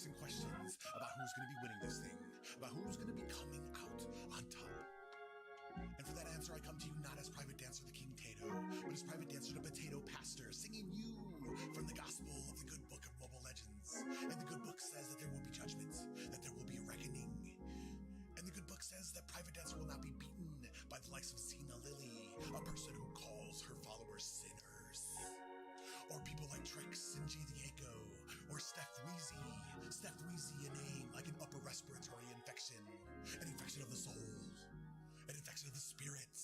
and questions about who's going to be winning this thing, about who's going to be coming out on top. And for that answer, I come to you not as Private Dancer the King Tato, but as Private Dancer the Potato Pastor, singing you from the gospel of the good book of Mobile Legends. And the good book says that there will be judgment, that there will be a reckoning. And the good book says that Private Dancer will not be beaten by the likes of Xena Lily, a person who calls her followers sinners. Or people like Trix and G Diego, or Steph Wheezy. Steph Wheezy, a name like an upper respiratory infection, an infection of the soul, an infection of the spirit,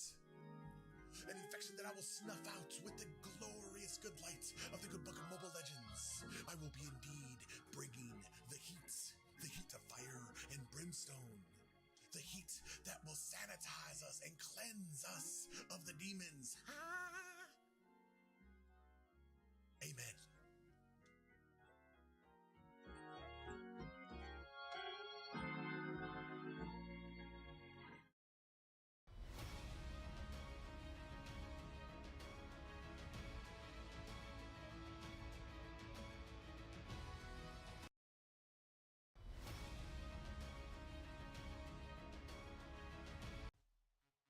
an infection that I will snuff out with the glorious good light of the good book of Mobile Legends. I will be indeed bringing the heat of fire and brimstone, the heat that will sanitize us and cleanse us of the demons. Amen.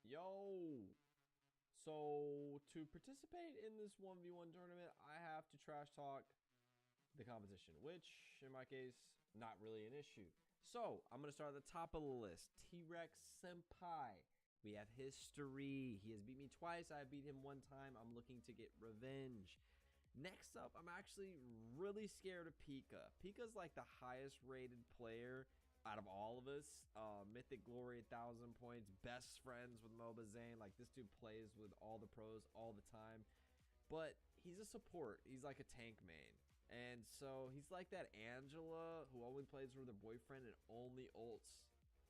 Yo! So, to participate in this 1v1 tournament, I have to trash talk the competition, which, in my case, not really an issue. So, I'm going to start at the top of the list. T-Rex Senpai. We have history. He has beat me twice. I beat him one time. I'm looking to get revenge. Next up, I'm actually really scared of Pika. Pika's like the highest rated player out of all of us. Mythic Glory, 1,000 points, best friends with Moba Zane. Like, this dude plays with all the pros all the time, but he's a support. He's like a tank main, and so he's like that Angela who only plays with her boyfriend and only ults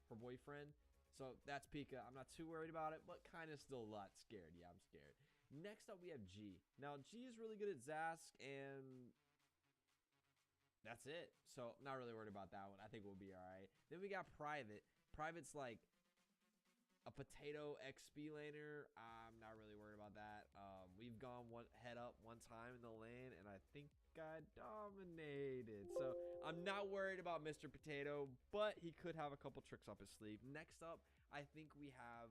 her boyfriend. So that's Pika. I'm not too worried about it, but kind of still a lot scared. Yeah, I'm scared. Next up, we have G. Now, G is really good at Zask, and that's it. So, not really worried about that one. I think we'll be all right. Then we got Private. Private's like a potato XP laner. I'm not really worried about that. We've gone one head up one time in the lane, and I think I dominated. So, I'm not worried about Mr. Potato, but he could have a couple tricks up his sleeve. Next up, I think we have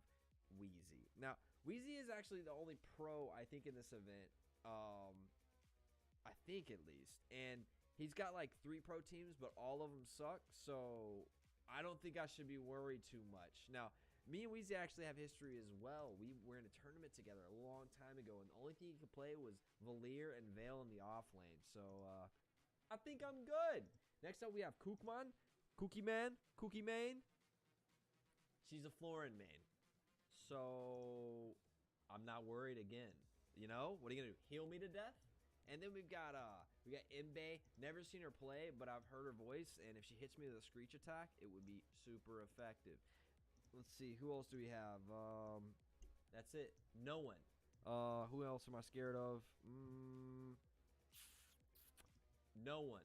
Wheezy. Now, Wheezy is actually the only pro, I think, in this event. I think, at least. And he's got like 3 pro teams, but all of them suck, so I don't think I should be worried too much. Now, me and Wheezy actually have history as well. We were in a tournament together a long time ago, and the only thing he could play was Valier and Veil in the off lane, so I think I'm good. Next up, we have Kookman. Kookie Main. She's a Florin main, so I'm not worried again. You know, what are you gonna do? Heal me to death? And then we got Imbe. Never seen her play, but I've heard her voice, and if she hits me with a screech attack, it would be super effective. Let's see, who else do we have? That's it. No one. Who else am I scared of? No one.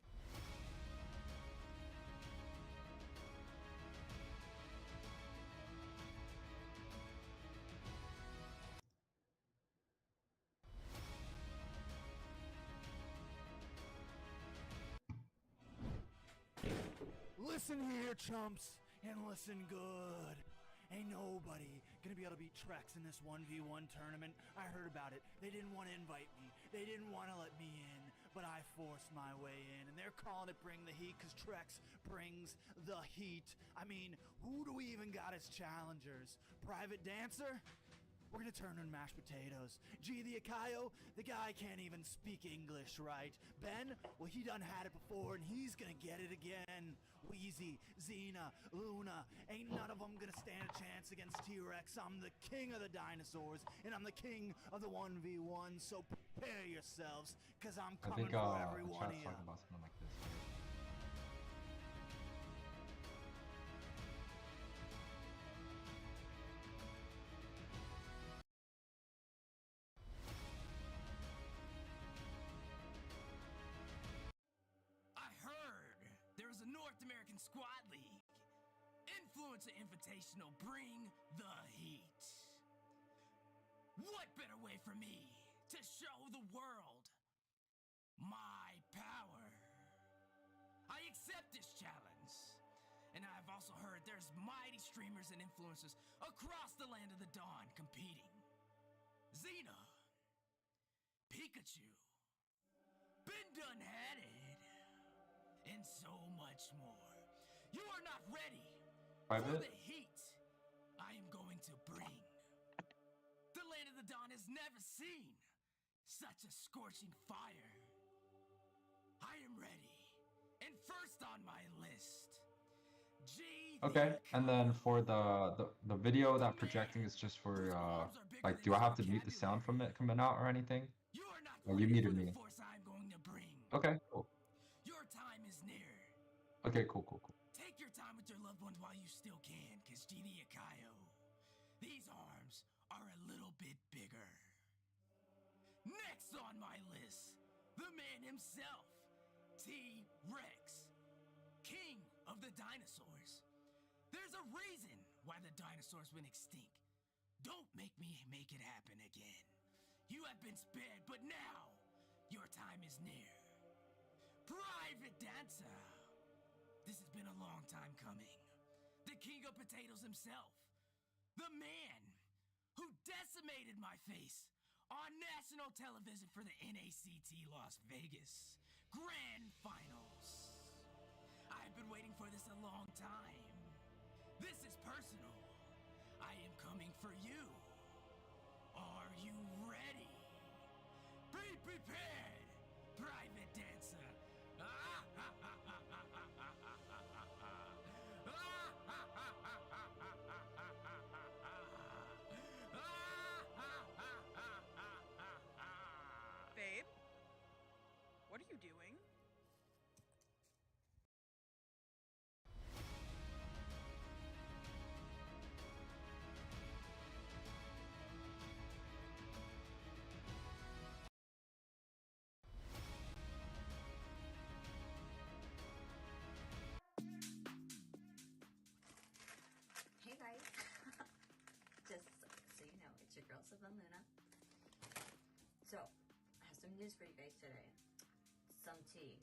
Listen here, chumps, and listen good. Ain't nobody gonna be able to beat Trex in this 1v1 tournament. I heard about it. They didn't want to invite me. They didn't want to let me in, but I forced my way in, and they're calling it Bring the Heat because Trex brings the heat. I mean, who do we even got as challengers? Private Dancer? We're gonna turn on mashed potatoes. G the Akayo, the guy can't even speak English right. Ben, well, he done had it before and he's gonna get it again. Wheezy, Xena, Luna, ain't none of them gonna stand a chance against T-Rex. I'm the king of the dinosaurs and I'm the king of the 1v1, so prepare yourselves, cause I'm coming for every one of you. Talk about something like this. North American Squad League. Influencer Invitational, bring the heat. What better way for me to show the world my power? I accept this challenge. And I've also heard there's mighty streamers and influencers across the land of the dawn competing. Xena, Pikachu, been done had it, and so much more. You are not ready for the heat I am going to bring. The land of the dawn has never seen such a scorching fire. I am ready, and first on my list, Okay, and then for the video that projecting is just for like, do I have to mute the sound from it coming out or anything? Oh, you muted me. Okay, cool. Your time is near. Okay, cool. Take your time with your loved ones while you still can, cause Genie Akayo, these arms are a little bit bigger. Next on my list, the man himself, T-Rex, king of the dinosaurs. There's a reason why the dinosaurs went extinct. Don't make me make it happen again. You have been spared, but now your time is near. Priv8Dancer. This has been a long time coming. The king of potatoes himself. The man who decimated my face on national television for the NACT Las Vegas Grand Finals. I've been waiting for this a long time. This is personal. I am coming for you. Are you ready? Be prepared, Priv8Dancer. Babe? What are you doing? Hey guys, just so you know, it's your girl Luna. So, I have some news for you guys today. Some tea.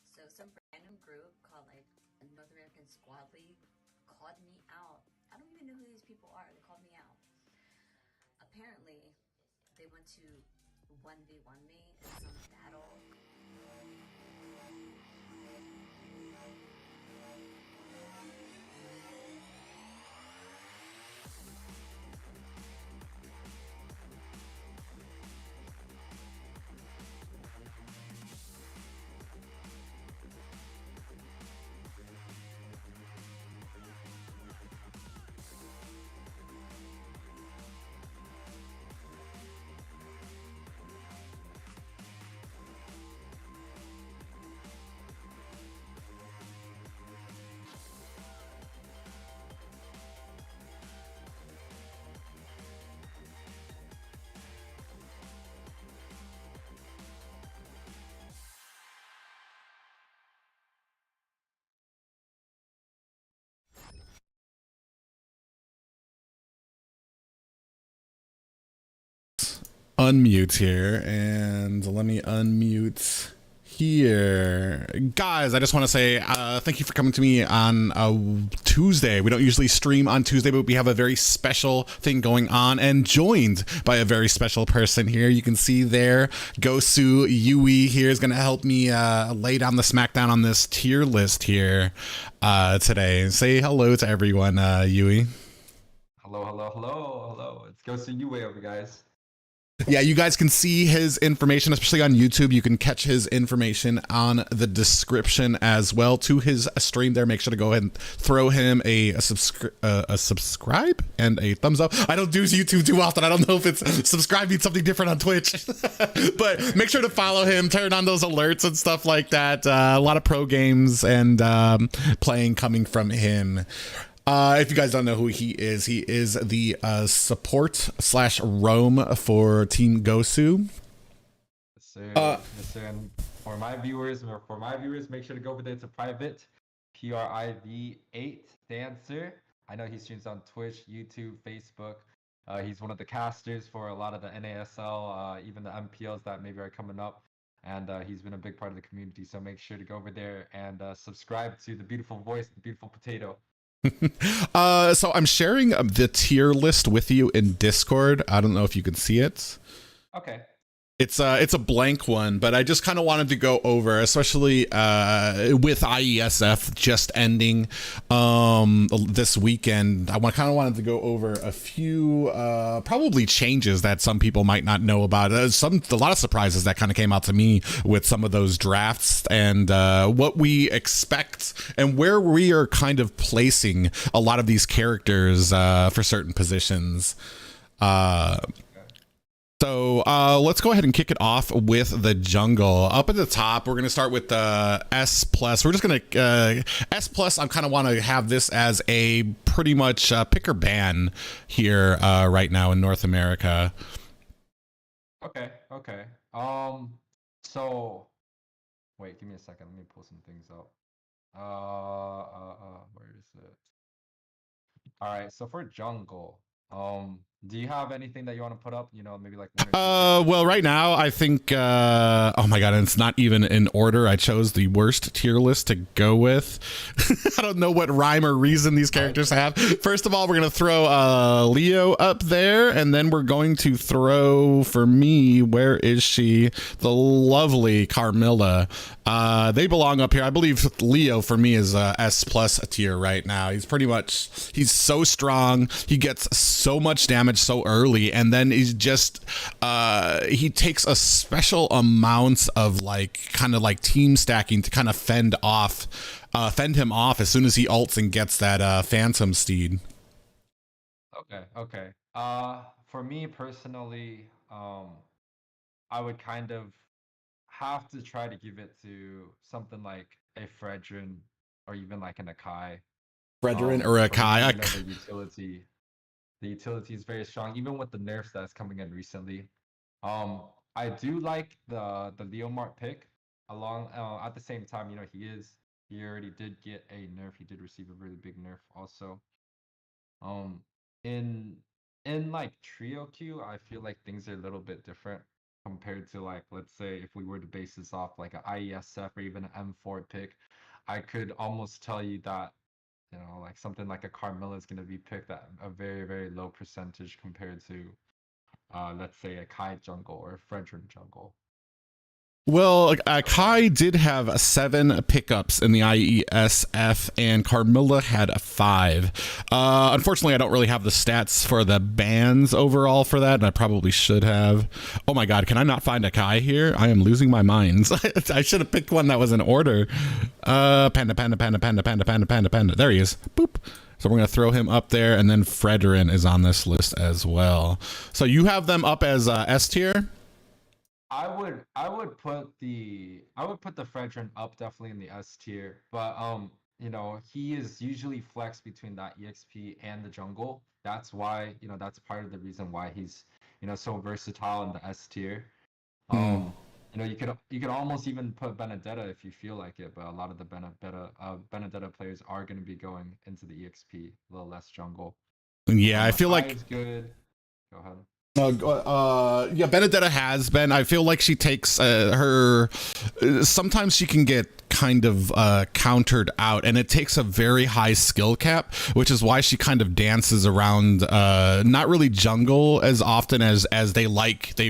So, some random group called like a North American Squad League called me out. I don't even know who these people are. They called me out. Apparently, they want to 1v1 me in some battle. Unmute here, and let me unmute here. Guys, I just want to say thank you for coming to me on Tuesday. We don't usually stream on Tuesday, but we have a very special thing going on, and joined by a very special person here. You can see there, Gosu Yuwie here is going to help me lay down the smackdown on this tier list here today. Say hello to everyone, Yuwie. Hello. It's Gosu Yuwie over, guys. Yeah, you guys can see his information, especially on YouTube. You can catch his information on the description as well to his stream there. Make sure to go ahead and throw him a subscribe and a thumbs up. I don't do YouTube too often. I don't know if it's subscribe means something different on Twitch. But make sure to follow him, turn on those alerts and stuff like that. A lot of pro games and playing coming from him. If you guys don't know who he is the support / roam for Team Gosu. Yes, sir. Yes, sir. And for my viewers, make sure to go over there to Priv8, Priv8Dancer. I know he streams on Twitch, YouTube, Facebook. He's one of the casters for a lot of the NASL, even the MPLs that maybe are coming up. and he's been a big part of the community. So make sure to go over there and subscribe to the beautiful voice, the beautiful potato. So I'm sharing the tier list with you in Discord. I don't know if you can see it. Okay. It's a blank one, but I just kind of wanted to go over, especially with IESF just ending this weekend. I kind of wanted to go over a few probably changes that some people might not know about. A lot of surprises that kind of came out to me with some of those drafts, and what we expect and where we are kind of placing a lot of these characters for certain positions. So let's go ahead and kick it off with the jungle. Up at the top, we're going to start with the S+. We're just going to S+. I kind of want to have this as a pretty much pick or ban here right now in North America. Okay. So wait, give me a second. Let me pull some things up. Where is it? All right. So for jungle, do you have anything that you want to put up? You know, maybe like one or two well, right now I think oh my god, and it's not even in order. I chose the worst tier list to go with. I don't know what rhyme or reason these characters have. First of all, we're gonna throw Leo up there, and then we're going to throw, for me, where is she? The lovely Carmilla. They belong up here. I believe Leo for me is S+ tier right now. He's so strong. He gets so much damage so early, and then he's just he takes a special amount of kind of like team stacking to kind of fend him off as soon as he ults and gets that Phantom Steed. Okay. For me personally, I would kind of have to try to give it to something like a Fredrin or even like an Akai. Fredrin or Akai. The utility is very strong, even with the nerfs that's coming in recently. I do like the Leomart pick. Along at the same time, you know, he already did get a nerf. He did receive a really big nerf also. In like trio queue, I feel like things are a little bit different compared to, like, let's say if we were to base this off like an IESF or even an M4 pick. I could almost tell you that, you know, like something like a Carmilla is going to be picked at a very, very low percentage compared to, let's say, a Kai jungle or a Fredrin jungle. Well, Kai did have 7 pickups in the IESF, and Carmilla had 5. Unfortunately, I don't really have the stats for the bans overall for that, and I probably should have. Oh my god, can I not find a Kai here? I am losing my mind. I should have picked one that was in order. Panda. There he is. Boop. So we're going to throw him up there, and then Fredrin is on this list as well. So you have them up as S tier? I would put the Fredrin up definitely in the S tier, but you know, he is usually flexed between that EXP and the jungle. That's why, you know, that's part of the reason why he's, you know, so versatile in the S tier. You know, you could almost even put Benedetta if you feel like it, but a lot of the Benedetta players are going to be going into the EXP, a little less jungle. Yeah, I feel like it's good. Go ahead. Yeah, Benedetta has been. I feel like she takes her. Sometimes she can get kind of countered out, and it takes a very high skill cap, which is why she kind of dances around not really jungle as often as they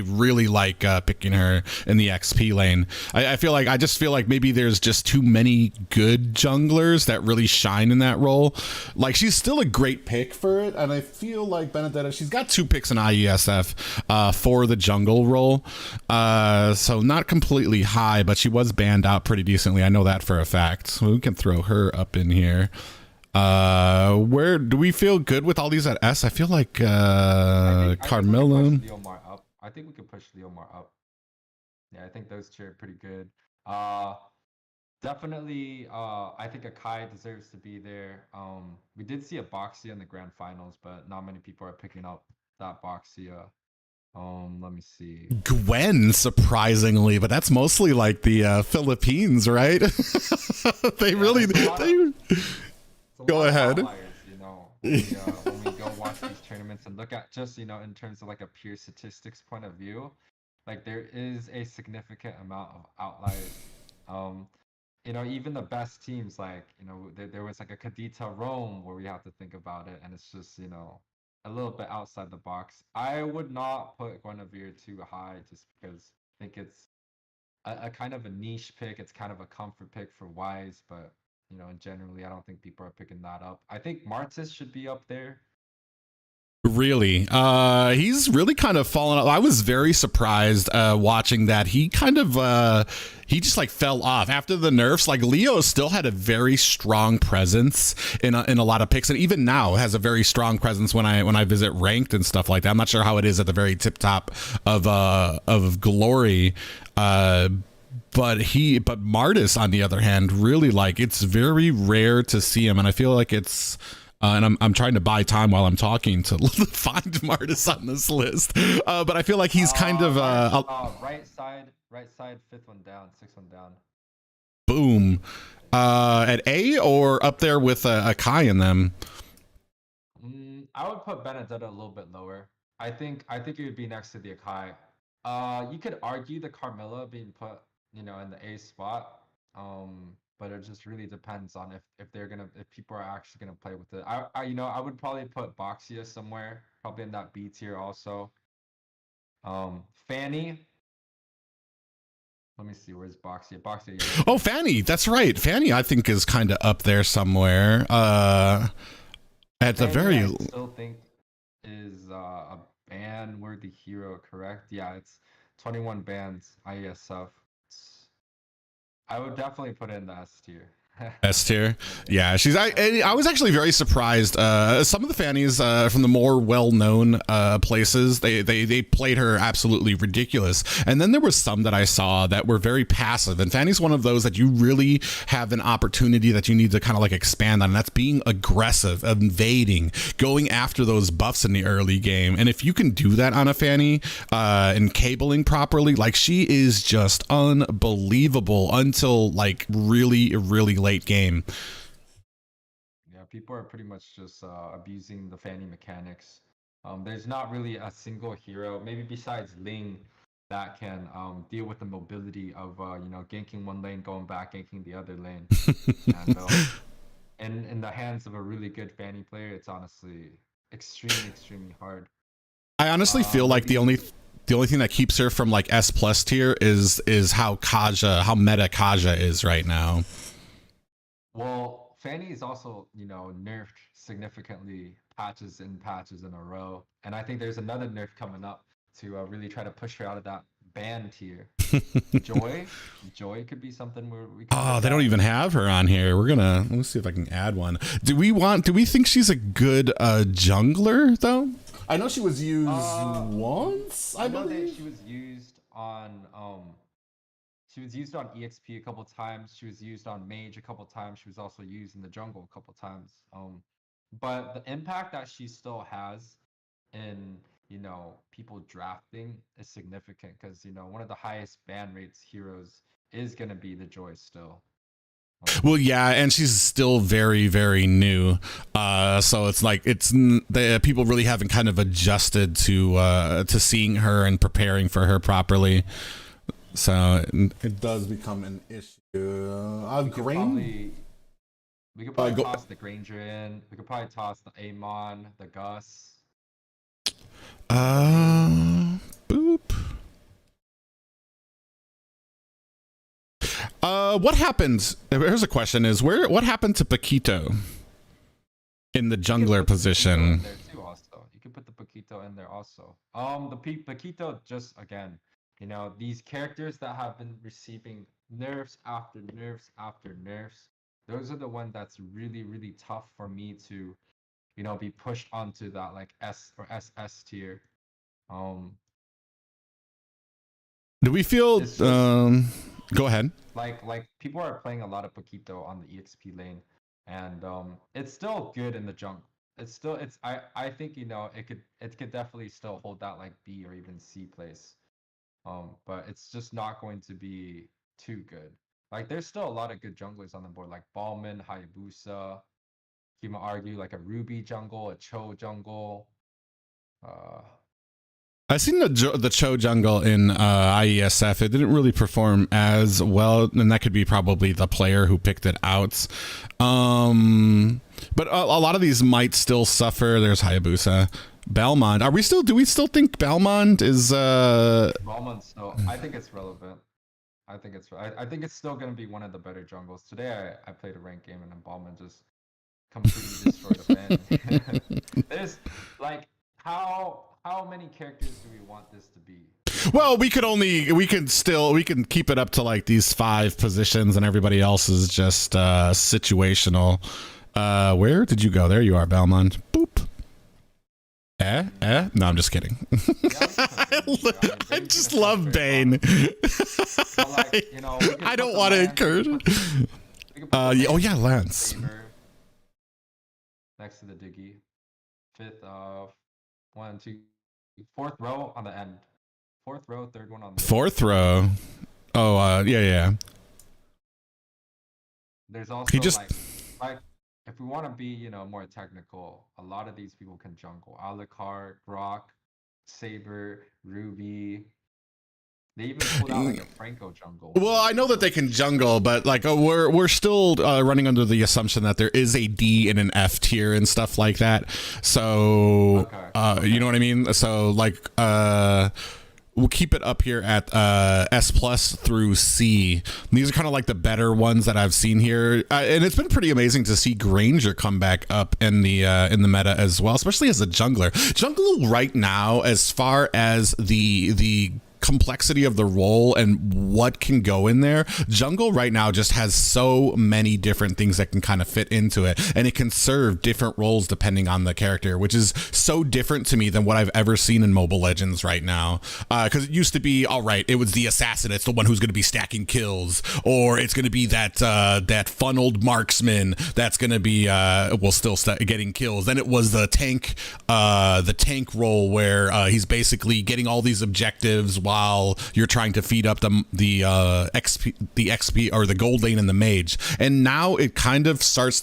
really like picking her in the XP lane. I just feel like maybe there's just too many good junglers that really shine in that role. Like, she's still a great pick for it, and I feel like Benedetta, she's got 2 picks in IESF for the jungle role, so not completely high, but she was banned out pretty decently. I know that for a fact. So we can throw her up in here. Where do we feel good with all these at S? I feel like Carmilla. I think we could push Leomar up. Yeah, I think those 2 are pretty good. Definitely, I think Akai deserves to be there. We did see a Boxia in the grand finals, but not many people are picking up that Boxia. Let me see. Gwen, surprisingly, but that's mostly like the Philippines, right? Go ahead. You know, when we go watch these tournaments and look at just, you know, in terms of like a pure statistics point of view, Like there is a significant amount of outliers. Um, even the best teams, like, there was like a Kadita Rome where we have to think about it, and it's just, a little bit outside the box. I would not put Guinevere too high just because I think it's a kind of a niche pick. It's kind of a comfort pick for Wise, but, generally, I don't think people are picking that up. I think Martis should be up there. Really, he's really kind of fallen off. I was very surprised watching that. He kind of he just like fell off after the nerfs. Like Leo still had a very strong presence in a lot of picks, and even now has a very strong presence when I visit ranked and stuff like that. I'm not sure how it is at the very tip top of glory. But Martis, on the other hand, really, like, it's very rare to see him, and I feel like it's and I'm trying to buy time while I'm talking to find Martis on this list. But I feel like he's kind of right side, fifth one down, sixth one down. Boom. At A or up there with a Kai in them? I would put Benedetta a little bit lower. I think it would be next to the Akai. You could argue the Carmilla being put, in the A spot. But it just really depends on if people are actually gonna play with it. I would probably put Boxia somewhere, probably in that B tier also. Fanny. Let me see, where's Boxia? Boxia. Oh, Fanny, that's right. Fanny, I think, is kind of up there somewhere. At the very, I still think is a ban-worthy hero, correct? Yeah, it's 21 bans, IESF. I would definitely put it in the S tier. S tier, yeah. I was actually very surprised. Some of the Fannies from the more well-known places, they played her absolutely ridiculous, and then there were some that I saw that were very passive. And Fanny's one of those that you really have an opportunity that you need to kind of like expand on, and that's being aggressive, invading, going after those buffs in the early game. And if you can do that on a Fanny and cabling properly, like, she is just unbelievable until like really late game. Yeah, people are pretty much just abusing the Fanny mechanics. There's not really a single hero, maybe besides Ling, that can deal with the mobility of ganking one lane, going back, ganking the other lane. And in the hands of a really good Fanny player, it's honestly extremely hard. I honestly feel like the only thing that keeps her from like S+ tier is how meta Kaja is right now. Well, Fanny is also, nerfed significantly patches in a row. And I think there's another nerf coming up to really try to push her out of that ban tier. Joy could be something where we can. Oh, they don't even have her on here. Let's see if I can add one. Do we think she's a good jungler though? I know she was used once, I believe. She was used on She was used on EXP a couple times. She was used on Mage a couple times. She was also used in the jungle a couple times. But the impact that she still has in, people drafting is significant because, one of the highest ban rates heroes is going to be the Joy still. Well, yeah, and she's still very new, so it's like the people really haven't kind of adjusted to seeing her and preparing for her properly. So it does become an issue. We could probably toss the Granger in. We could probably toss the Amon, the Gus. Boop. What happened? Here's a question: what happened to Paquito in the jungler position? There too, also. You could put the Paquito in there also. The Paquito, just again, these characters that have been receiving nerfs after nerfs after nerfs, those are the ones that's really tough for me to, be pushed onto that like S or SS tier. Do we feel? Go ahead. Like people are playing a lot of Paquito on the EXP lane, and it's still good in the junk. I think it could definitely still hold that like B or even C place. But it's just not going to be too good. Like there's still a lot of good junglers on the board, like Ballman, Hayabusa. You might argue like a Ruby jungle, a Cho jungle. I seen the Cho jungle in IESF. It didn't really perform as well, and that could be probably the player who picked it out. But a lot of these might still suffer. There's Hayabusa. Belmont. Are we still? Do we still think Belmont is? Belmont. So I think it's relevant. I think it's still going to be one of the better jungles. Today I played a ranked game and then Belmont just completely destroyed the fan. There's like how many characters do we want this to be? Well, we can keep it up to like these 5 positions, and everybody else is just situational. Where did you go? There you are, Belmont. Boop. No, I'm just kidding. I just love Bane. Like, you know, I don't want to encourage. Oh yeah, Lance. Next to the Diggy. 5th, 1, 2, 4th row on the end. 4th row, 3rd one on the 4th row. Oh, yeah. There's also he just like if we want to be, you know, more technical, a lot of these people can jungle. Alucard, Grok, Saber, Ruby. They even pulled out like a Franco jungle. Well, I know that they can jungle, but like we're still running under the assumption that there is a D and an F tier and stuff like that. So, okay. You know what I mean? So like, we'll keep it up here at S plus through C. These are kind of like the better ones that I've seen here, and it's been pretty amazing to see Granger come back up in the meta as well, especially as a jungler. Jungle right now, as far as the complexity of the role and what can go in there, jungle right now just has so many different things that can kind of fit into it, and it can serve different roles depending on the character, which is so different to me than what I've ever seen in Mobile Legends right now. Because it used to be, all right, it was the assassin, it's the one who's going to be stacking kills, or it's going to be that funneled marksman that's going to be still getting kills. Then it was the tank role where he's basically getting all these objectives while you're trying to feed up the XP or the gold lane and the mage. And now it kind of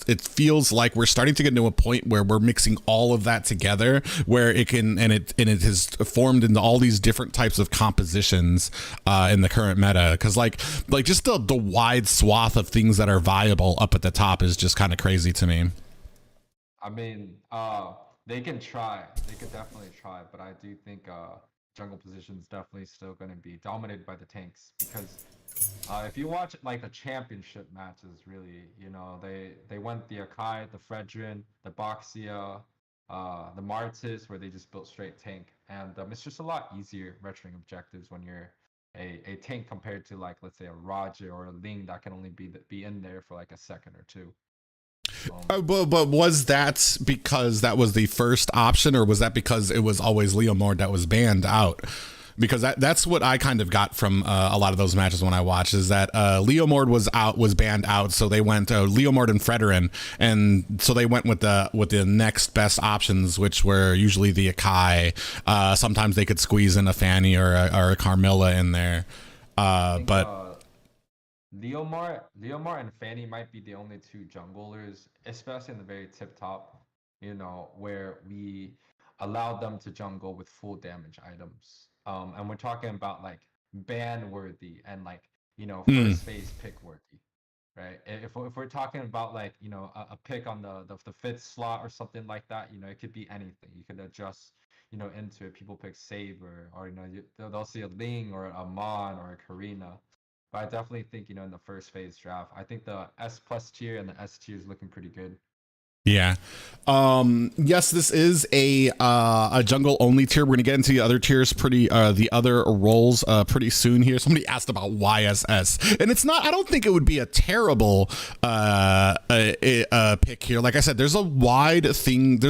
it feels like we're starting to get to a point where we're mixing all of that together, where it has formed into all these different types of compositions in the current meta. Because like just the wide swath of things that are viable up at the top is just kind of crazy to me. I mean, they can try. They could definitely try, but I do think jungle position is definitely still going to be dominated by the tanks, because if you watch like the championship matches, really, you know, they went the Akai, the Fredrin, the Boxia, the Martis, where they just built straight tank, and it's just a lot easier retroing objectives when you're a tank compared to, like, let's say a Raja or a Ling that can only be in there for like a second or two. But was that because that was the first option, or was that because it was always Leomord that was banned out? Because that's what I kind of got from a lot of those matches when I watched, is that Leomord was banned out, so they went Leomord and Fredrin, and so they went with the next best options, which were usually the Akai. Sometimes they could squeeze in a Fanny or a Carmilla in there, Leomord and Fanny might be the only 2 junglers, especially in the very tip top, you know, where we allowed them to jungle with full damage items. And we're talking about like ban worthy and, like, you know, first phase pick worthy, right? If we're talking about, like, you know, a pick on the 5th slot or something like that, you know, it could be anything. You could adjust, you know, into it. People pick Saber, or, you know, they'll see a Ling or a Mon or a Karina. But I definitely think, you know, in the first phase draft, I think the S plus tier and the S tier is looking pretty good. Yeah. Yes, this is a jungle only tier. We're gonna get into the other tiers the other roles pretty soon here. Somebody asked about YSS, and it's not, I don't think it would be a terrible pick here. Like I said, there's a lot of things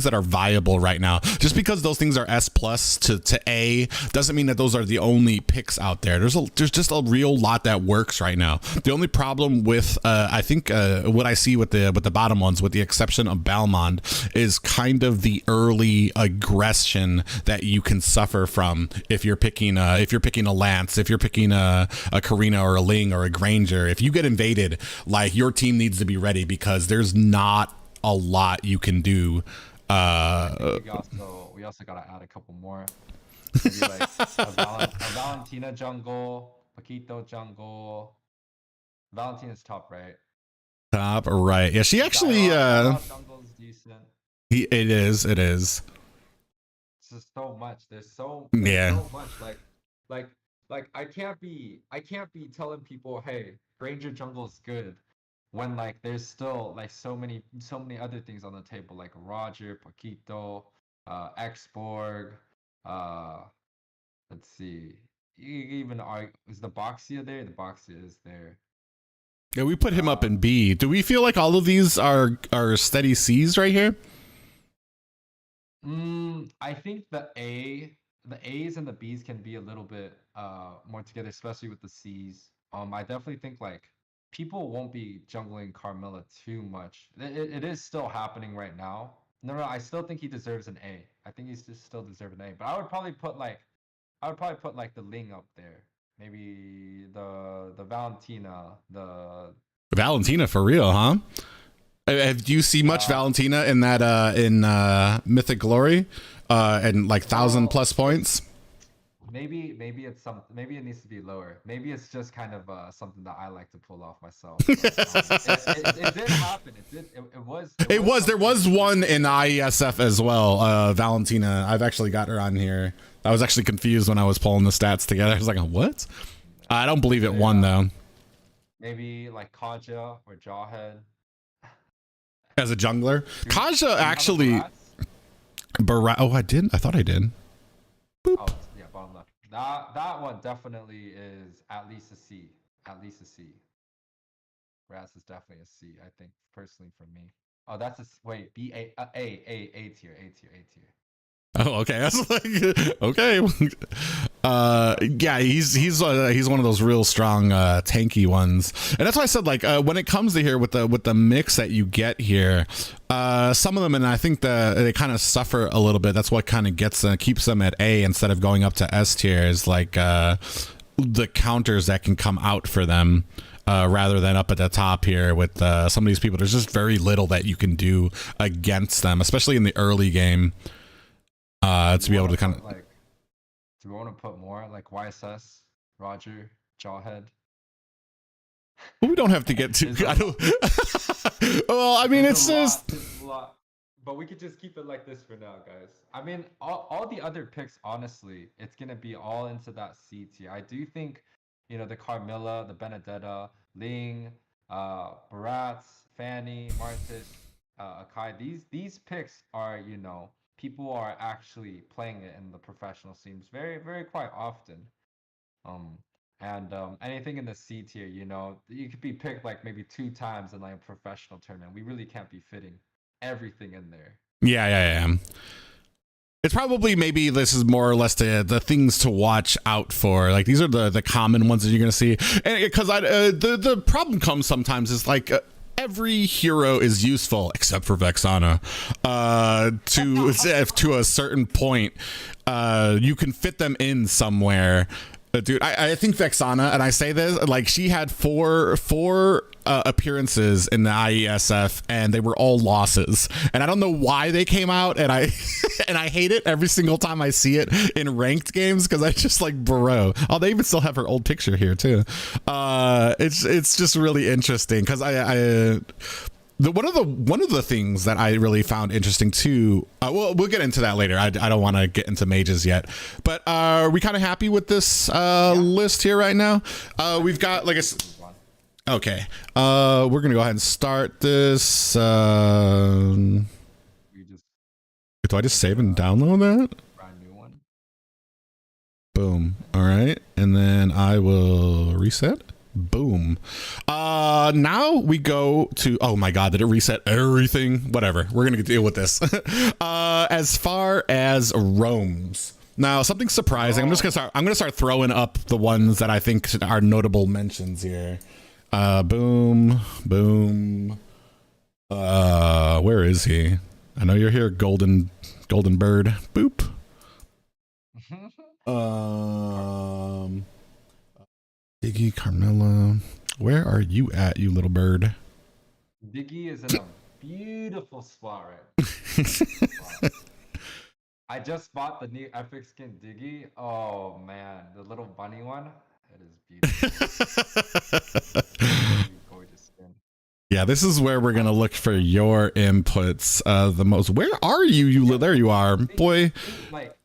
that are viable right now. Just because those things are S plus to A doesn't mean that those are the only picks out there. There's just a real lot that works right now. The only problem with I think what I see with the bottom ones, with the exception of Balmond, is kind of the early aggression that you can suffer from if you're picking a Lance, if you're picking a Karina or a Ling or a Granger. If you get invaded, like, your team needs to be ready, because there's not a lot you can do. We also gotta add a couple more. Maybe like a Valentina jungle, Paquito jungle. Valentina's top right. Top right. Yeah, she actually jungle's decent. It is. It's just so much. There's so much. Like I can't be telling people, hey, Granger jungle is good, when like there's still like so many other things on the table, like Roger, Paquito, Xborg, let's see. Even is the Boxia there? The Boxia is there. Yeah, we put him up in B. Do we feel like all of these are steady C's right here? I think the A's and the B's can be a little bit more together, especially with the C's. I definitely think like people won't be jungling Carmilla too much. It is still happening right now. No, I still think he deserves an A. I think he's just still deserves an A. But I would probably put like the Ling up there. Maybe the Valentina, the Valentina for real, huh? Do you see much Valentina in that in Mythic Glory and like 1,000+ points? Maybe it's something. Maybe it needs to be lower. Maybe it's just kind of something that I like to pull off myself. But, it did happen. It was. There was one in IESF as well. Valentina. I've actually got her on here. I was actually confused when I was pulling the stats together. I was like, what? I don't believe it won though. Maybe like Kaja or Jawhead. As a jungler, Kaja actually. Oh, I did. I thought I did. Boop. Oh, yeah, bottom left. That one definitely is at least a C. At least a C. Raz is definitely a C. I think personally for me. Oh, that's a wait. B A tier. Oh, okay. That's like okay. Yeah, he's one of those real strong tanky ones, and that's why I said like when it comes to here with the mix that you get here, some of them, and I think they kind of suffer a little bit. That's what kind of keeps them at A instead of going up to S tier, is like the counters that can come out for them. Rather than up at the top here with some of these people, there's just very little that you can do against them, especially in the early game. To be able to kind of like, do we want to put more like YSS, Roger, Jawhead? We don't have to get too. Well, I mean, it's just. A lot. But we could just keep it like this for now, guys. I mean, all the other picks, honestly, it's gonna be all into that C tier. I do think, the Carmilla, the Benedetta, Ling, Barats, Fanny, Martis, Akai. These picks are, people are actually playing it in the professional scenes very, very quite often. And anything in the C tier, you could be picked like maybe 2 times in like a professional tournament. We really can't be fitting everything in there. Yeah. It's probably, maybe this is more or less the things to watch out for. Like these are the common ones that you're gonna see, and because the problem comes sometimes is like. Every hero is useful except for Vexana. To a certain point, you can fit them in somewhere. Dude, I think Vexana, and I say this, like she had four appearances in the IESF, and they were all losses. And I don't know why they came out, and I hate it every single time I see it in ranked games, because I just like, bro. Oh, they even still have her old picture here too. It's just really interesting because one of the things that I really found interesting too. We'll get into that later. I don't want to get into mages yet, but are we kind of happy with this list here right now? We've got like okay. We're gonna go ahead and start this. Do I just save and download that? Brand new one. Boom. All right, and then I will reset. Boom. Now we go to, oh my god, did it reset everything? Whatever, we're gonna deal with this. As far as roams, now something surprising. I'm gonna start throwing up the ones that I think are notable mentions here. Boom. Where is he? I know you're here, golden bird. Boop. Diggy, Carmilla, where are you at, you little bird? Diggy is in a beautiful spot right I just bought the new epic skin Diggy. Oh man, the little bunny one. It is beautiful. Really gorgeous skin. Yeah, this is where we're gonna look for your inputs the most. Where are you? There you are, boy. Like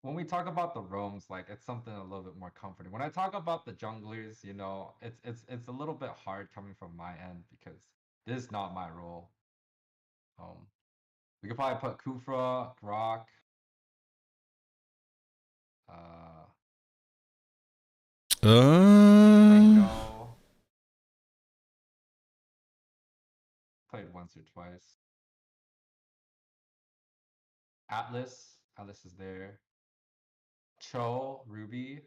when we talk about the roams, like it's something a little bit more comforting. When I talk about the junglers, you know, it's a little bit hard coming from my end because this is not my role. We could probably put Kufra, Grok, Franco. Played once or twice. Atlas is there. Cho, Ruby,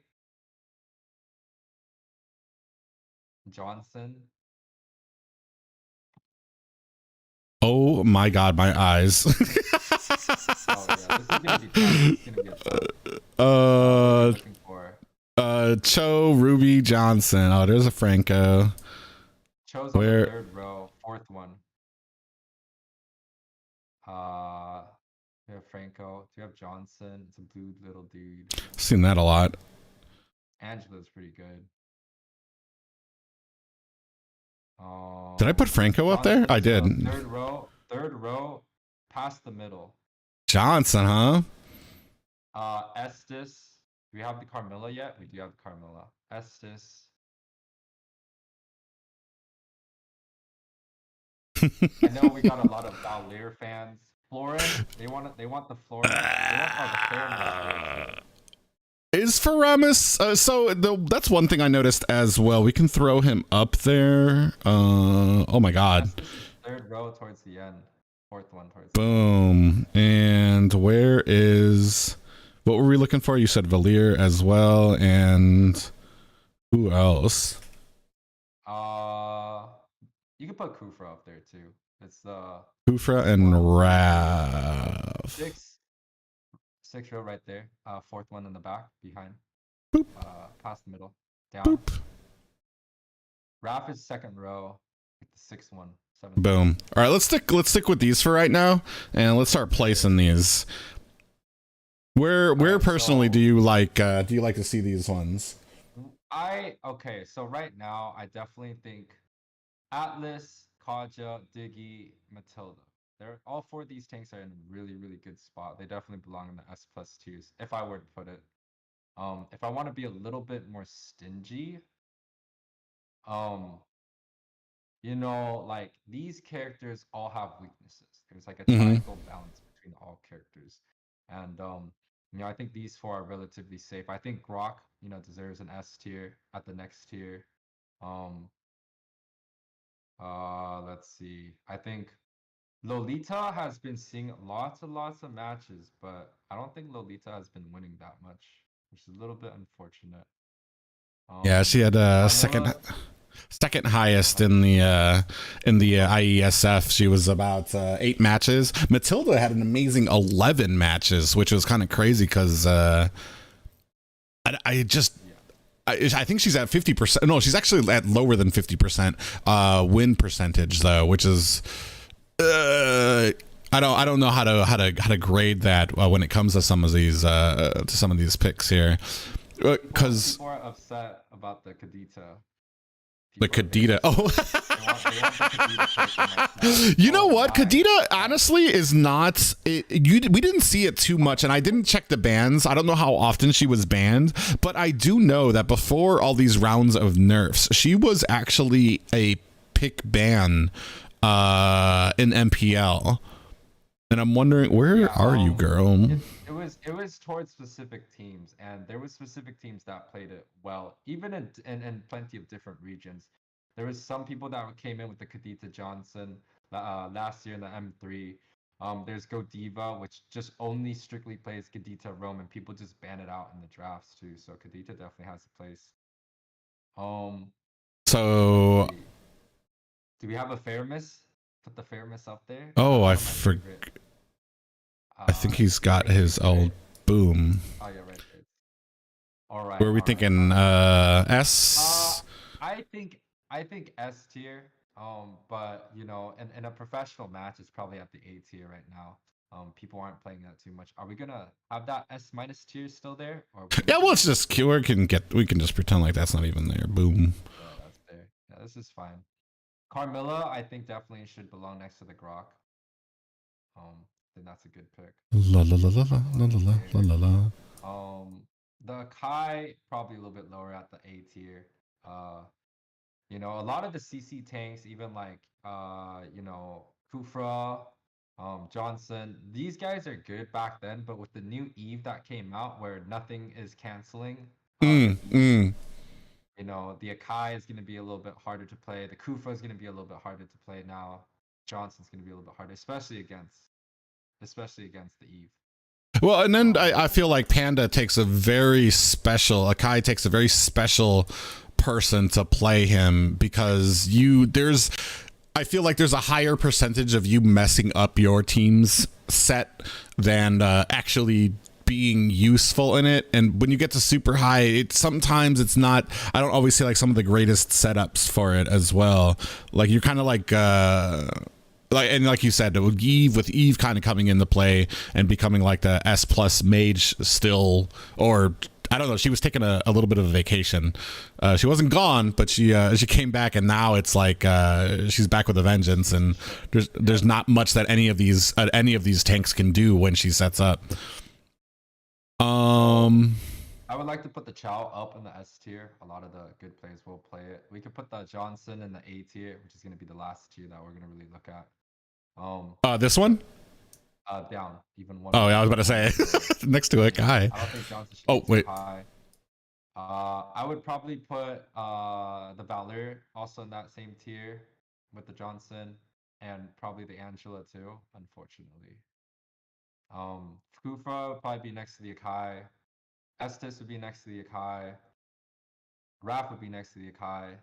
Johnson. Oh my god, my eyes. Oh yeah, this is gonna be tough. This is gonna be tough. Looking for? Cho, Ruby, Johnson. Oh, there's a Franco. Cho's on the third row, fourth one. We have Franco. Do you have Johnson? It's a blue little dude. Seen that a lot. Angela's pretty good. Did I put Franco up there? I did. Third row, past the middle. Johnson, huh? Estes. Do we have the Carmilla yet? We do have the Carmilla. Estes. I know we got a lot of Valier fans. Florin, they want the Florin. Is Faramis that's one thing I noticed as well. We can throw him up there. Oh my god. Third row towards the end. Fourth one towards boom. And where is what were we looking for? You said Valier as well, and who else? You can put Kufra up there too. It's Kufra and Raph. Sixth row right there. Fourth one in the back, behind. Boop. Past the middle. Down. Boop. Raph is second row. The sixth one. Boom. All right, let's stick with these for right now, and let's start placing these. Where personally do you like to see these ones? Okay, so right now I definitely think Atlas, Kaja, Diggy, Matilda. They're all four of these tanks are in a really, really good spot. They definitely belong in the S+ tiers, if I were to put it. If I want to be a little bit more stingy, you know, like these characters all have weaknesses. There's like a triangle balance between all characters, and you know, I think these four are relatively safe. I think Grok, you know, deserves an S tier at the next tier. Let's see. I think Lolita has been seeing lots and lots of matches, but I don't think Lolita has been winning that much, which is a little bit unfortunate. Yeah, she had second highest in the IESF. She was about 8 matches. Matilda had an amazing 11 matches, which was kind of crazy because I think she's at 50%. No, she's actually at lower than 50% win percentage though, which is I don't know how to grade that when it comes to some of these picks here, because people are upset about the Kadita. The Kadita. Oh, you know what? Kadita honestly is not. We didn't see it too much, and I didn't check the bans. I don't know how often she was banned, but I do know that before all these rounds of nerfs, she was actually a pick ban in MPL. And I'm wondering, where are you, girl? It was towards specific teams, and there was specific teams that played it well, even in plenty of different regions. There was some people that came in with the Kadita Johnson last year in the M3. There's Godiva, which just only strictly plays Kadita Roam, and people just ban it out in the drafts too. So Kadita definitely has a place. So do we have a Faramis? Put the Faramis up there. Oh, I forgot. I think he's got his old boom. Oh, yeah, right there. All right. Where are we thinking? S? I think S tier. But you know, in a professional match, it's probably at the A tier right now. People aren't playing that too much. Are we gonna have that S- tier still there? Or Yeah, well, it's just we can just pretend like that's not even there. Boom. yeah, that's there. Yeah, this is fine. Carmilla, I think definitely should belong next to the Grok. Then that's a good pick. La la la la la la la la la. The Kai probably a little bit lower at the A tier. You know, a lot of the CC tanks, even like you know, Kufra, Johnson, these guys are good back then, but with the new Eve that came out where nothing is canceling, you know, the Akai is gonna be a little bit harder to play. The Kufra is gonna be a little bit harder to play now. Johnson's gonna be a little bit harder, especially against the Eve. Well, and then I feel like Panda takes a very special, Akai takes a very special person to play him because I feel like there's a higher percentage of you messing up your team's set than actually being useful in it. And when you get to super high, sometimes it's not, I don't always see like some of the greatest setups for it as well. Like you're kind of like and like you said, with Eve kind of coming into play and becoming like the S plus mage still, or I don't know, she was taking a little bit of a vacation. She wasn't gone, but she came back, and now it's like she's back with a vengeance, and there's not much that any of these tanks can do when she sets up. I would like to put the Chow up in the S tier. A lot of the good players will play it. We could put the Johnson in the A tier, which is going to be the last tier that we're going to really look at. This one? Down, even one. Oh, yeah, I was about to say next to it, guy. I don't think Johnson should be too high. I would probably put the Valor also in that same tier with the Johnson, and probably the Angela too, unfortunately. Kufa would probably be next to the Akai. Estes would be next to the Akai. Raph would be next to the Akai.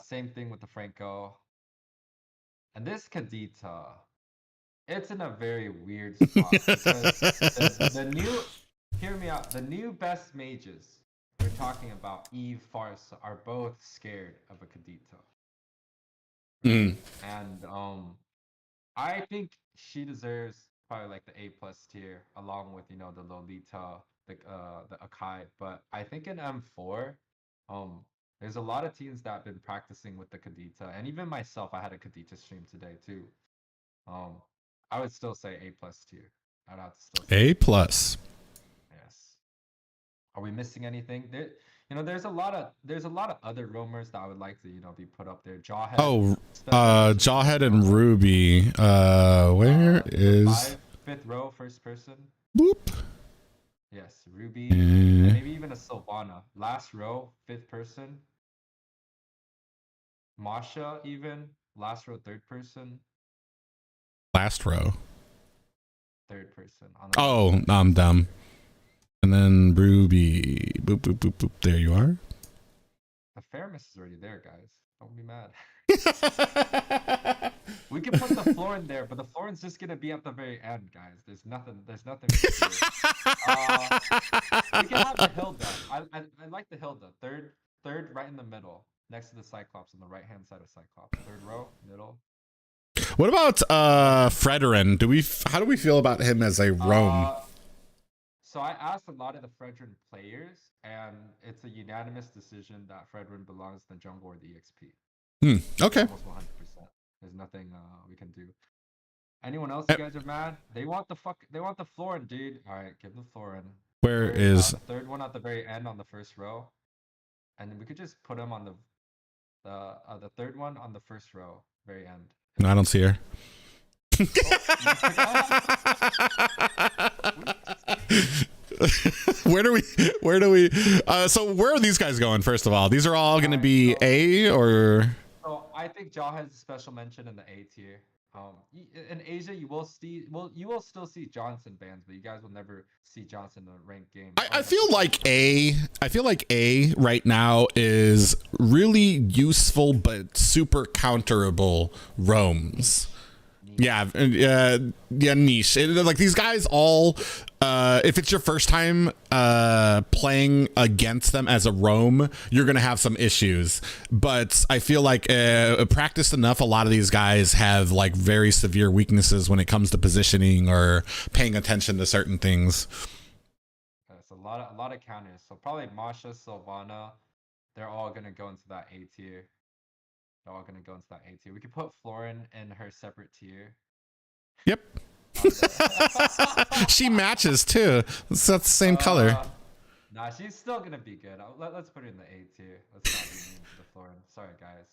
Same thing with the Franco. And this Kadita, it's in a very weird spot because the new, hear me out, the new best mages we're talking about, Eve, Farce, are both scared of a Kadita. And I think she deserves probably like the A plus tier, along with, you know, the Lolita, the Akai. But I think in M4, there's a lot of teams that have been practicing with the Kadita, and even myself, I had a Kadita stream today too. I would still say A plus tier. I'd have to still say A plus. Yes. Are we missing anything? There, you know, there's a lot of other roamers that I would like to, you know, be put up there. Jawhead. Oh, Jawhead and Ruby. Where is fifth row, first person? Boop. Yes, Ruby. Maybe even a Sylvana. Last row, fifth person. Masha, even last row, third person. Last row. Third person. Oh, I'm dumb. And then Ruby. Boop, boop, boop, boop. There you are. The Fairness is already there, guys. Don't be mad. We can put the Florin there, but the Florin's just gonna be at the very end, guys. There's nothing. We can have the Hilda. I like the Hilda. Third, right in the middle, next to the Cyclops on the right hand side of Cyclops. Third row, middle. What about Fredrin? How do we feel about him as a roam? So I asked a lot of the Fredrin players, and it's a unanimous decision that Fredrin belongs in the jungle or the EXP. Okay. Almost 100%. There's nothing we can do. Anyone else? You guys are mad? They want the Florin, dude. All right, give them Florin. Where is the third one at the very end on the first row? And then we could just put him on the third one on the first row, very end. No, I don't see her. Where do we so where are these guys going? First of all, these are all going to be A, or so I think Jaw has a special mention in the A tier. In Asia, you will still see Johnson bans, but you guys will never see Johnson in a ranked game. I feel like A right now is really useful but super counterable roams. Yeah, niche. Like these guys all, if it's your first time playing against them as a roam, you're gonna have some issues. But I feel like practiced enough, a lot of these guys have like very severe weaknesses when it comes to positioning or paying attention to certain things. It's a lot of counters. So probably Masha, Sylvana, they're all gonna go into that A tier. They're all gonna go into that A tier. We could put Florin in her separate tier. Yep. She matches too. That's the same color. Nah, she's still gonna be good. Let's put her in the A tier. Let's not be mean to the Florin. Sorry guys.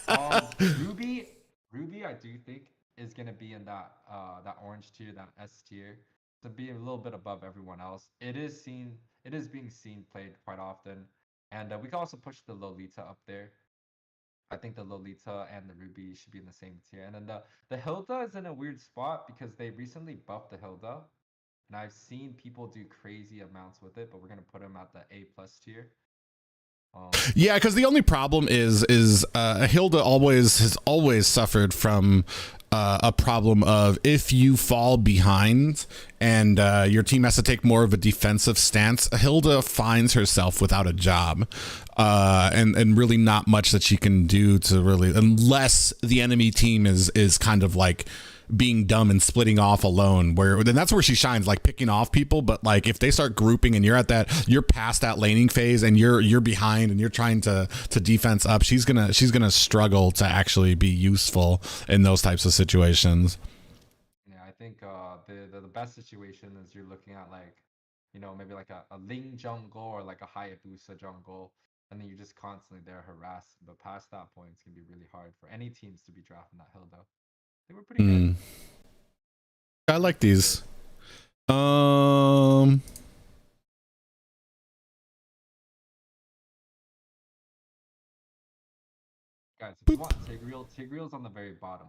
Sorry. Ruby, I do think is gonna be in that orange tier, that S tier, to be a little bit above everyone else. It is being seen played quite often, and we can also push the Lolita up there. I think the Lolita and the Ruby should be in the same tier. And then the Hilda is in a weird spot because they recently buffed the Hilda. And I've seen people do crazy amounts with it, but we're going to put them at the A+ tier. Yeah, because the only problem is Hilda has always suffered from a problem of if you fall behind and your team has to take more of a defensive stance, Hilda finds herself without a job and really not much that she can do to really, unless the enemy team is kind of like being dumb and splitting off alone, where then that's where she shines, like picking off people. But like if they start grouping and you're past that laning phase and you're behind and you're trying to defense up, she's gonna struggle to actually be useful in those types of situations. Yeah, I think the best situation is you're looking at like, maybe like a Ling jungle or like a Hayabusa jungle, and then you're just constantly there harassing. But past that point, it's gonna be really hard for any teams to be drafting that Hilda. They were pretty good. I like these. Guys, if you want Tigreal's on the very bottom.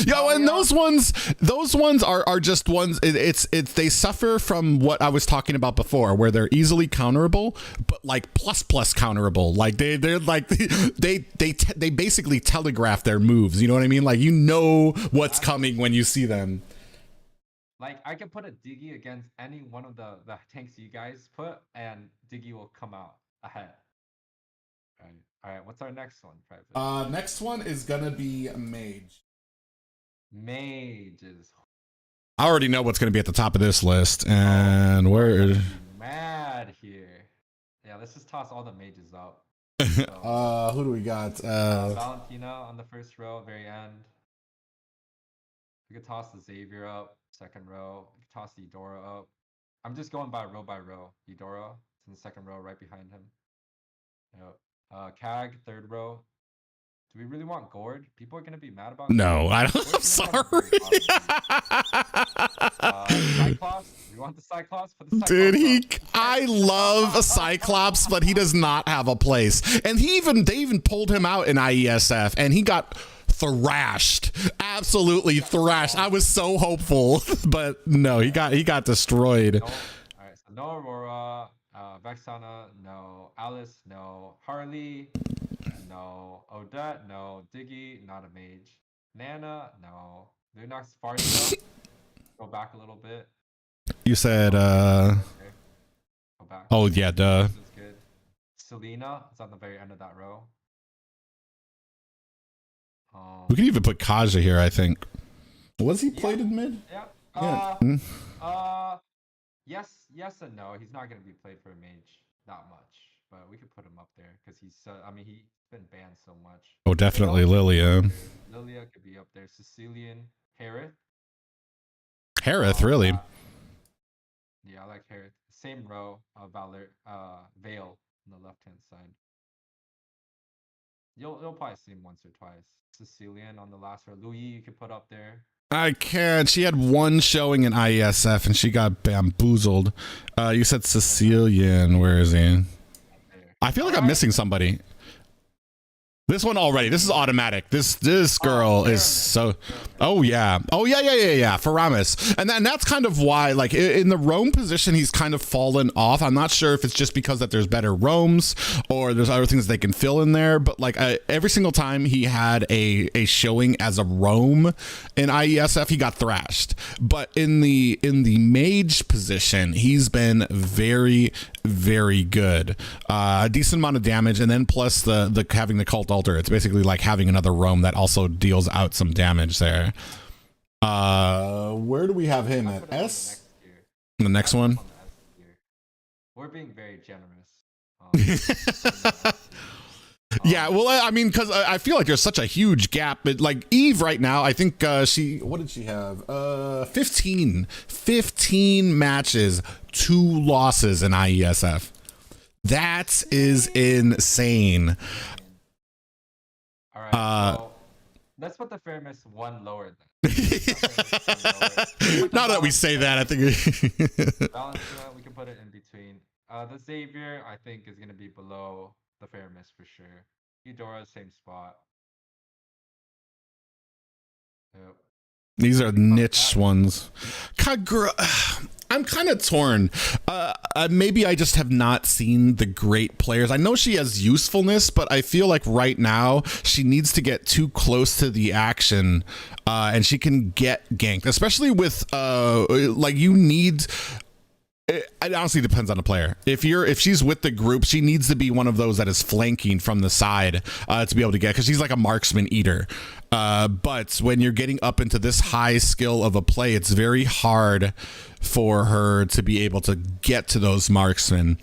Yo, and those ones are just ones. It's they suffer from what I was talking about before, where they're easily counterable, but like plus counterable. Like they're like they basically telegraph their moves. You know what I mean? Like what's coming when you see them. Like I can put a Diggy against any one of the tanks you guys put, and Diggy will come out ahead. All right, what's our next one, Private? Next one is gonna be Mage. Mage is. I already know what's gonna be at the top of this list, and where. Mad here. Yeah, let's just toss all the mages out. So, who do we got? Valentina on the first row, very end. We could toss the Xavier up, second row. We could toss the Eudora up. I'm just going by row. Eudora is in the second row, right behind him. Yep. Kag, third row. Do we really want Gord? People are gonna be mad about. No, I don't. I'm sorry. Cyclops. We want the Cyclops. Put the Cyclops. Dude, I love a Cyclops, but he does not have a place. And they even pulled him out in IESF, and he got thrashed, absolutely thrashed. I was so hopeful, but no, he got destroyed. All right, so no Aurora. Vexana, no. Alice, no. Harley, no. Odette, no. Diggy, not a mage. Nana, no. Lunox, Farsa. Go back a little bit. You said, okay. Go back. Oh, yeah, duh. This is good. Selena is on the very end of that row. We could even put Kaja here, I think. Was he played in mid? Yeah. Yes and no. He's not going to be played for a mage that much, but we could put him up there because he's he's been banned so much. Oh, definitely Lilia. Lilia could be up there. Sicilian, Harith. Really? Yeah, I like Harith. Same row of Vale on the left-hand side. You'll probably see him once or twice. Sicilian on the last row. Louis, you could put up there. I can't. She had one showing in IESF and she got bamboozled. You said Sicilian. Where is he? I feel like I'm missing somebody. This one already. This is automatic. This girl is so. Oh yeah. Oh yeah. Faramis, and that's kind of why, like, in the roam position, he's kind of fallen off. I'm not sure if it's just because that there's better roams or there's other things they can fill in there. But like every single time he had a showing as a roam in IESF, he got thrashed. But in the mage position, he's been very good. A decent amount of damage, and then plus the having the cult altar, it's basically like having another roam that also deals out some damage there. Where do we have him at? S? The next one? We're being very generous. Yeah, well, I mean, because I feel like there's such a huge gap. But like Eve right now, I think what did she have? 15 matches, 2 losses in IESF. That is insane. All right, well, let's put the fairness 1 lower then. Now that we say that, I think Valentina, we can put it in between. The Xavier, I think, is going to be below the fairness for sure. Eudora, same spot. Yep. These are niche ones. Kagura, I'm kind of torn. Maybe I just have not seen the great players. I know she has usefulness, but I feel like right now she needs to get too close to the action, and she can get ganked, especially with like you need. It honestly depends on the player. If she's with the group, she needs to be one of those that is flanking from the side to be able to get, because she's like a marksman eater. But when you're getting up into this high skill of a play, it's very hard for her to be able to get to those marksmen.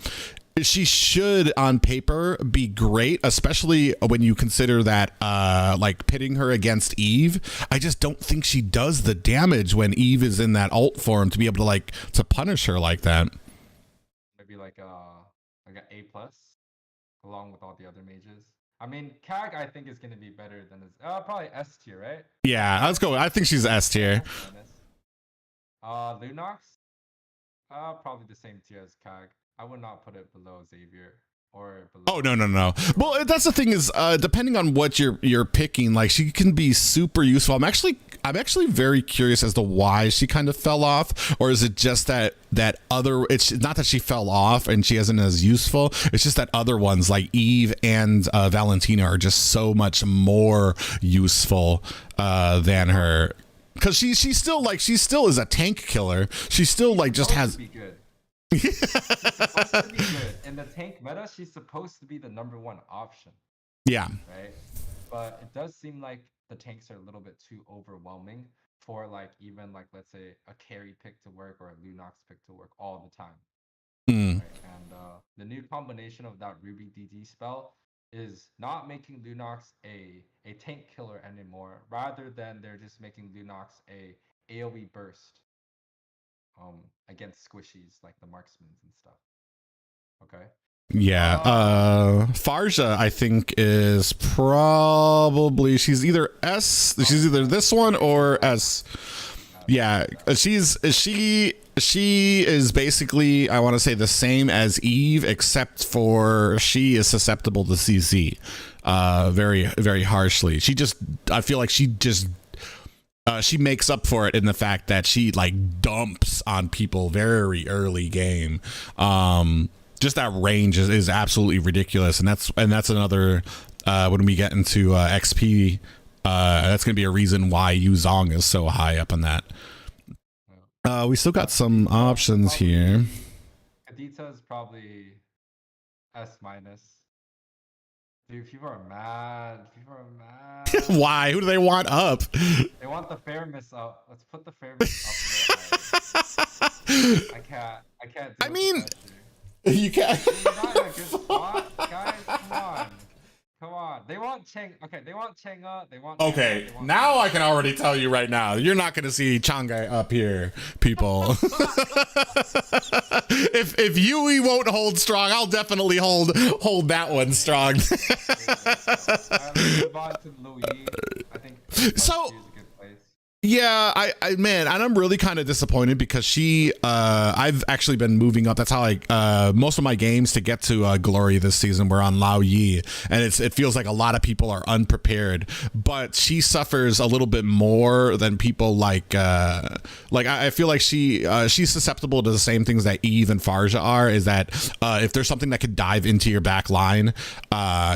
She should, on paper, be great, especially when you consider that, like, pitting her against Eve. I just don't think she does the damage when Eve is in that ult form to be able to, like, to punish her like that. Maybe like an A+, along with all the other mages. I mean, Kag, I think, is going to be better than his... probably S tier, right? Yeah, let's go. I think she's S tier. Lunox? Probably the same tier as Kag. I would not put it below Xavier or below. Oh no. Well, that's the thing is, depending on what you're picking, like, she can be super useful. I'm actually very curious as to why she kind of fell off, or is it just that other? It's not that she fell off and she isn't as useful. It's just that other ones like Eve and Valentina are just so much more useful than her, because she still is a tank killer. She still like just has. She's supposed to be good. In the tank meta, she's supposed to be the #1 option. Yeah. Right? But it does seem like the tanks are a little bit too overwhelming for, like, even, like, let's say a carry pick to work or a Lunox pick to work all the time. Right? And the new combination of that Ruby DD spell is not making Lunox a tank killer anymore, rather than they're just making Lunox a AoE burst. Against squishies like the marksmans and stuff. Okay. Yeah. Farja, I think, is probably, she's either S. She's either this one or S. Yeah. She is basically, I want to say, the same as Eve, except for she is susceptible to CC very, very harshly. I feel like she makes up for it in the fact that she, like, dumps on people very early game. Just that range is absolutely ridiculous, and that's another when we get into XP, that's gonna be a reason why Yuzong is so high up on that. We still got some options here. Kadita is probably S-. Dude, people are mad. Why? Who do they want up? They want the fairness up. Let's put the fairness up a little higher. I can't do it. I mean, you can't. You're not in a good spot, guys. Come on. They want Cheng. Okay, they want Chenga. Okay, now I can already tell you right now, you're not going to see Changai up here, people. If Yuwei won't hold strong, I'll definitely hold that one strong. Move on to Louis. I think so. Is a good place. Yeah, man, and I'm really kind of disappointed because I've actually been moving up. That's how most of my games to get to glory this season were on Lao Yi, and it feels like a lot of people are unprepared. But she suffers a little bit more than people like I feel like she's susceptible to the same things that Eve and Farja are. Is that if there's something that could dive into your back line,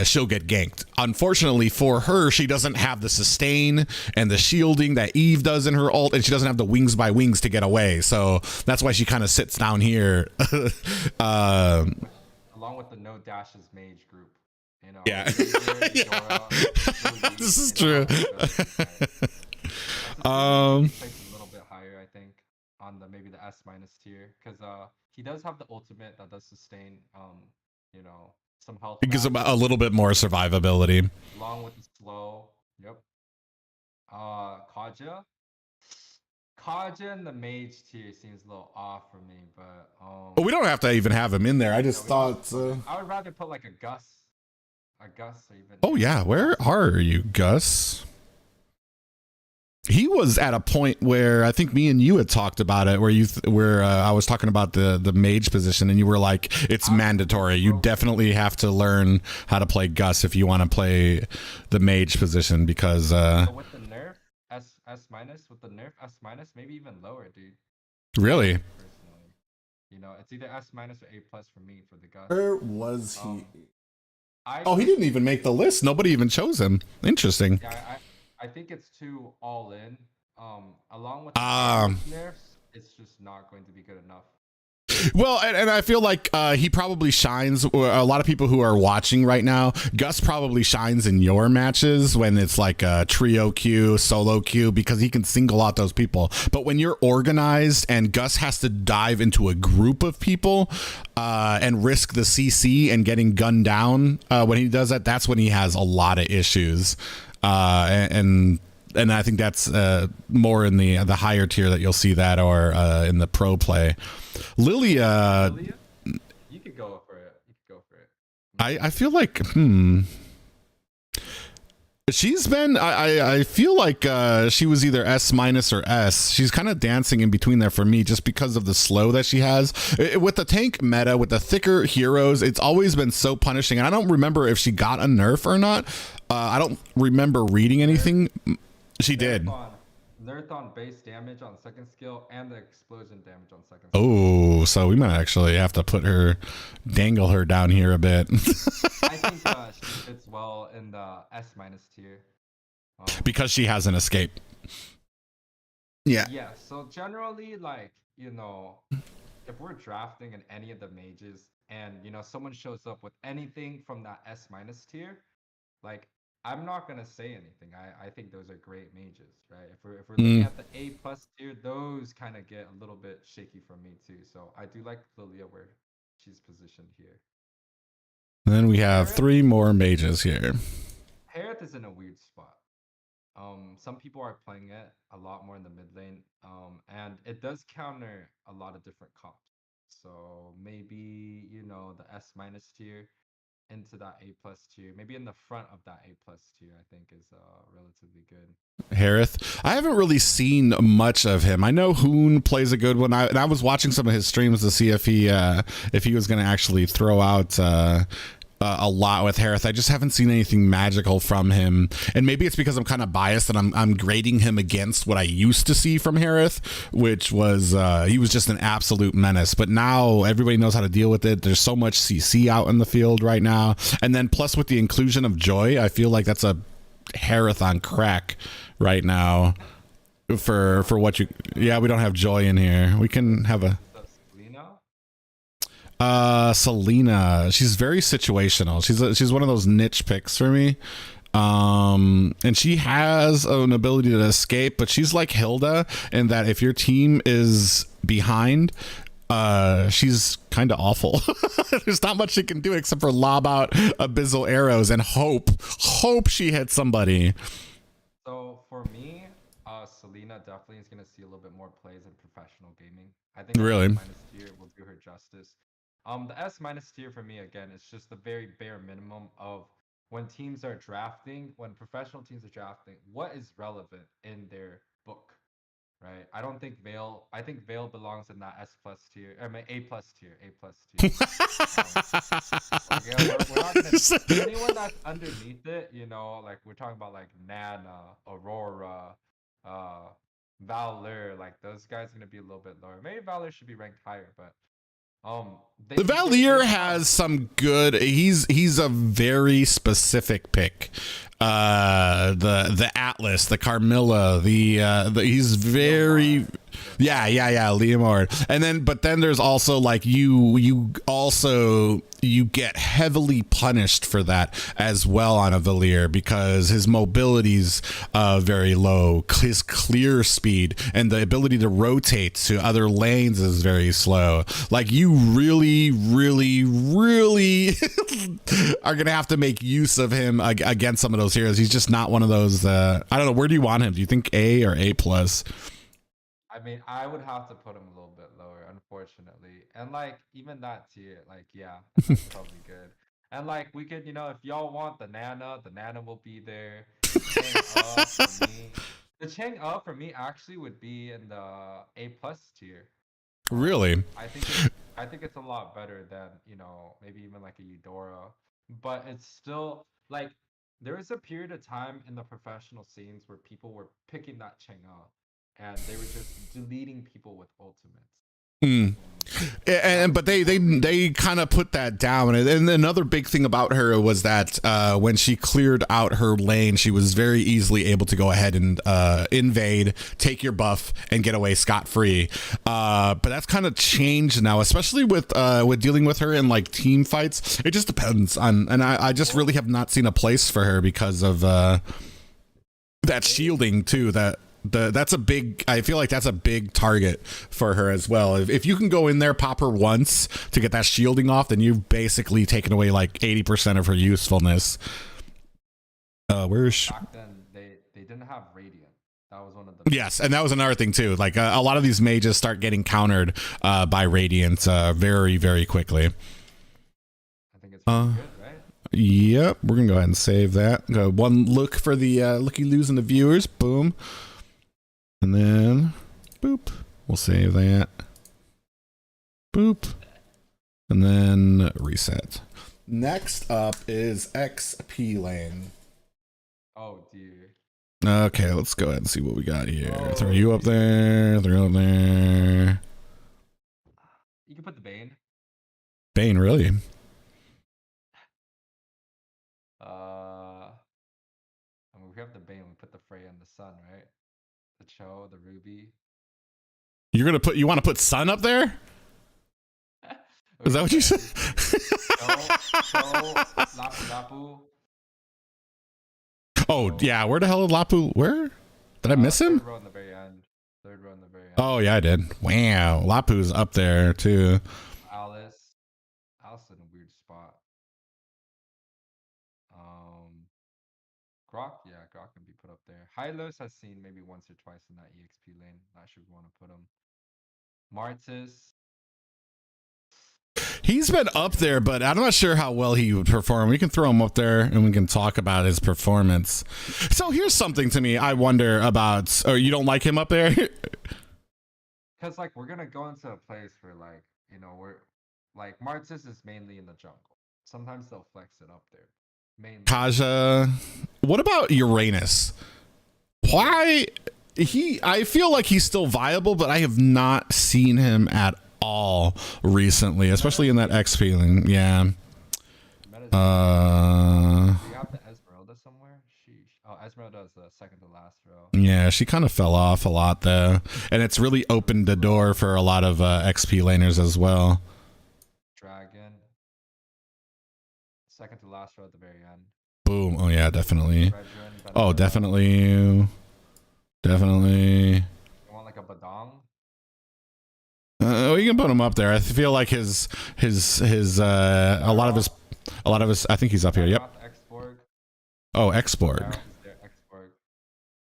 she'll get ganked. Unfortunately for her, she doesn't have the sustain and the shielding that Eve does in her ult, and she doesn't have the wings by wings to get away, so that's why she kind of sits down here. Along with the no dashes mage group, you know. Yeah. This is true. Plays a little bit higher, I think, on maybe the S- tier, because he does have the ultimate that does sustain you know, some health. It gives him a little bit more survivability. Along with the slow. Yep. Kaja in the mage tier seems a little off for me, but But we don't have to even have him in there. I just thought I would rather put like a Gus or even. Oh yeah, where are you, Gus? He was at a point where I think me and you had talked about it, where I was talking about the mage position, and you were like, it's mandatory. You definitely have to learn how to play Gus if you want to play the mage position, because with the nerf with the nerf S-, maybe even lower, dude. Really? Personally, you know, it's either S- or A+ for me for the Gus. Where was he? He didn't even make the list. Nobody even chose him. Interesting. Yeah, I think it's too all in. Along with the nerfs, it's just not going to be good enough. Well, and I feel like he probably shines. A lot of people who are watching right now, Gus probably shines in your matches when it's like a trio queue, solo queue, because he can single out those people. But when you're organized and Gus has to dive into a group of people and risk the CC and getting gunned down when he does that, that's when he has a lot of issues. And I think that's more in the higher tier that you'll see that, or in the pro play. Lilia, you could go for it. I feel like she's been. I feel like she was either S- or S. She's kind of dancing in between there for me, just because of the slow that she has. With the tank meta, with the thicker heroes, it's always been so punishing. And I don't remember if she got a nerf or not. I don't remember reading anything. She did. Nerf on base damage on second skill and the explosion damage on second skill. Oh, so we might actually have to dangle her down here a bit. I think she fits well in the S- tier. Because she has an escape. Yeah. Yeah, so generally, like, you know, if we're drafting in any of the mages and, you know, someone shows up with anything from that S- tier, like, I'm not gonna say anything. I think those are great mages, right? If we're looking at the A+ tier, those kind of get a little bit shaky for me too. So I do like Lilia where she's positioned here. And then we have 3 more mages here. Harith is in a weird spot. Some people are playing it a lot more in the mid lane, and it does counter a lot of different comps. So maybe, you know, the S- tier into that A+ tier, maybe in the front of that A+ tier, I think is relatively good. Harith, I haven't really seen much of him. I know Hoon plays a good one. I was watching some of his streams to see if he was going to actually throw out a lot with Harith. I just haven't seen anything magical from him, and maybe it's because I'm kind of biased and I'm grading him against what I used to see from Harith, which was he was just an absolute menace. But now everybody knows how to deal with it. There's so much CC out in the field right now, and then plus with the inclusion of Joy, I feel like that's a Harith on crack right now. For what you, yeah, we don't have Joy in here. We can have a Selena. She's very situational. She's one of those niche picks for me. And she has an ability to escape, but she's like Hilda in that if your team is behind, she's kind of awful. There's not much she can do except for lob out abyssal arrows and hope she hits somebody. So for me, Selena definitely is going to see a little bit more plays in professional gaming. I think really S- tier will do her justice. The S- tier for me, again, is just the very bare minimum of when teams are drafting, when professional teams are drafting, what is relevant in their book, right? I don't think Vale. I think Vale belongs in that S plus tier. I mean A plus tier. A plus tier. Like, yeah, we're not gonna anyone that's underneath it. You know, like we're talking about like Nana, Aurora, Valor. Like those guys are gonna be a little bit lower. Maybe Valor should be ranked higher, but The Valier has some good. He's a very specific pick. The Atlas, the Carmilla, the he's very. Yeah, Leomord. And then but then there's also like you get heavily punished for that as well on a Valier because his mobility's very low, his clear speed and the ability to rotate to other lanes is very slow. Like you really are gonna have to make use of him against some of those heroes. He's just not one of those. I don't know. Where do you want him? Do you think A or A plus? I mean, I would have to put him a little bit lower, unfortunately. And like even that tier, like yeah, that's probably good. And like we could, if y'all want the Nana will be there. The Chang for me, the Chang for me actually would be in the A plus tier. Really? I think it's a lot better than maybe even like a Eudora, but it's still like there was a period of time in the professional scenes where people were picking that Chang and they were just deleting people with ultimates. But they kind of put that down. And another big thing about her was that when she cleared out her lane, she was very easily able to go ahead and invade, take your buff, and get away scot-free. But that's kind of changed now, especially with dealing with her in like team fights. It just depends on, and I just really have not seen a place for her because of that shielding too. That's a big. I feel like that's a big target for her as well. If you can go in there, pop her once to get that shielding off, then you've basically taken away like 80% of her usefulness. Where's back then they didn't have Radiant. That was one of the yes, and that was another thing too. Like a lot of these mages start getting countered by Radiant very very quickly. I think it's really good, right? Yep, we're gonna go ahead and save that. Go one look for the looky-loos and the viewers. Boom. And then, boop, we'll save that. Boop. And then reset. Next up is XP lane. Oh, dear. Okay, let's go ahead and see what we got here. Throw you up there. Throw you up there. You can put the Bane. Bane, really? I mean, we have the Bane. We put the Freya and the Sun, right? The Cho, the Ruby. You want to put Sun up there? Is that what you said? Cho, Lapu. Oh, yeah. Where the hell did Lapu? Where? Did I miss him? Third row in the very end. Oh, yeah, I did. Wow. Lapu's up there, too. Alice in a weird spot. Grok, yeah, Grok can be put up there. Hylos has seen maybe once or twice in that EXP lane. Not sure we want to put him. Martis. He's been up there, but I'm not sure how well he would perform. We can throw him up there and we can talk about his performance. So here's something to me I wonder about. Oh, you don't like him up there? Because like we're gonna go into a place where like, we're like Martis is mainly in the jungle. Sometimes they'll flex it up there. Mainly. Kaja. What about Uranus? Why I feel like he's still viable, but I have not seen him at all recently, especially in that XP lane. Yeah. Do you have the Esmeralda somewhere? Esmeralda is the second to last row. Yeah, she kind of fell off a lot though, and it's really opened the door for a lot of XP laners as well. Dragon. Second to last row at the very end. Boom. Oh yeah, definitely. Oh, definitely. You want like a Badong? We can put him up there. I feel like his a lot of his I think he's up here. Yep. Oh, Xborg.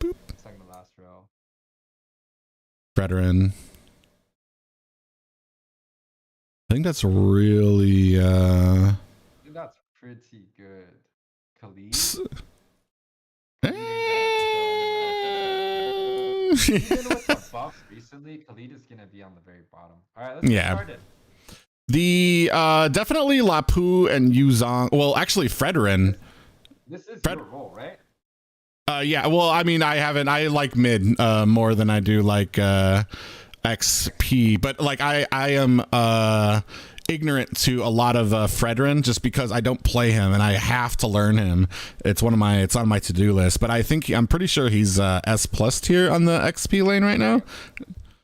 Boop. Second to last row. Veteran. I think that's really I think that's pretty good. Khalid. Even with the buffs recently, Khalid is gonna be on the very bottom. All right, let's get started. The definitely Lapu and Yuzong. Well, actually, Fredrin. This is your role, right? Yeah. Well, I mean, I like mid more than I do like XP, but like I am ignorant to a lot of Fredrin just because I don't play him and I have to learn him. It's on my to-do list, but I'm pretty sure he's S+ tier on the XP lane right now.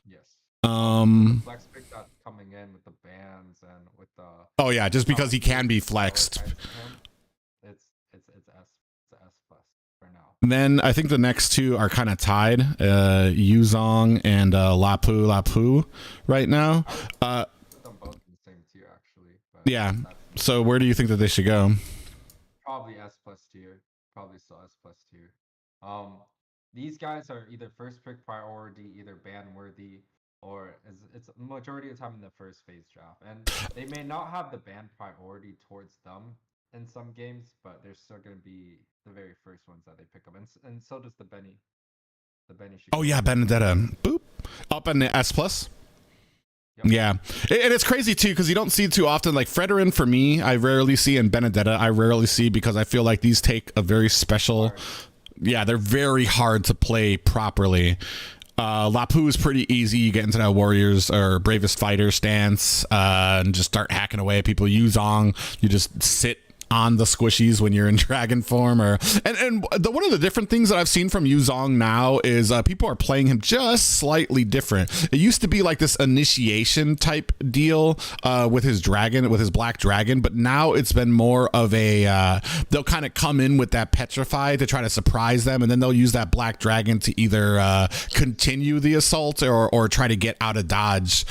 Yes. Flex pick that's coming in with the bands and with the. Oh yeah, just because he can be flexed. It's S+ for now. And then I think the next two are kind of tied, Yuzong and Lapu right now. Yeah. So where do you think that they should go? Probably S+ tier. Probably still S+ tier. These guys are either first pick priority, either ban worthy, or it's majority of the time in the first phase draft. And they may not have the ban priority towards them in some games, but they're still going to be the very first ones that they pick up. And so does the Benny. The Benny. Oh yeah, Benedetta. Boop. Up in the S+. Yeah, and it's crazy too because you don't see too often. Like Fredrin for me, I rarely see, and Benedetta I rarely see because I feel like these take a very special. Yeah, they're very hard to play properly. Lapu is pretty easy. You get into that warriors or bravest fighter stance and just start hacking away at people. Yuzong, you just sit on the squishies when you're in dragon form, or one of the different things that I've seen from Yuzong now is people are playing him just slightly different. It used to be like this initiation type deal with his black dragon, but now it's been more of a they'll kind of come in with that petrify to try to surprise them, and then they'll use that black dragon to either continue the assault or try to get out of dodge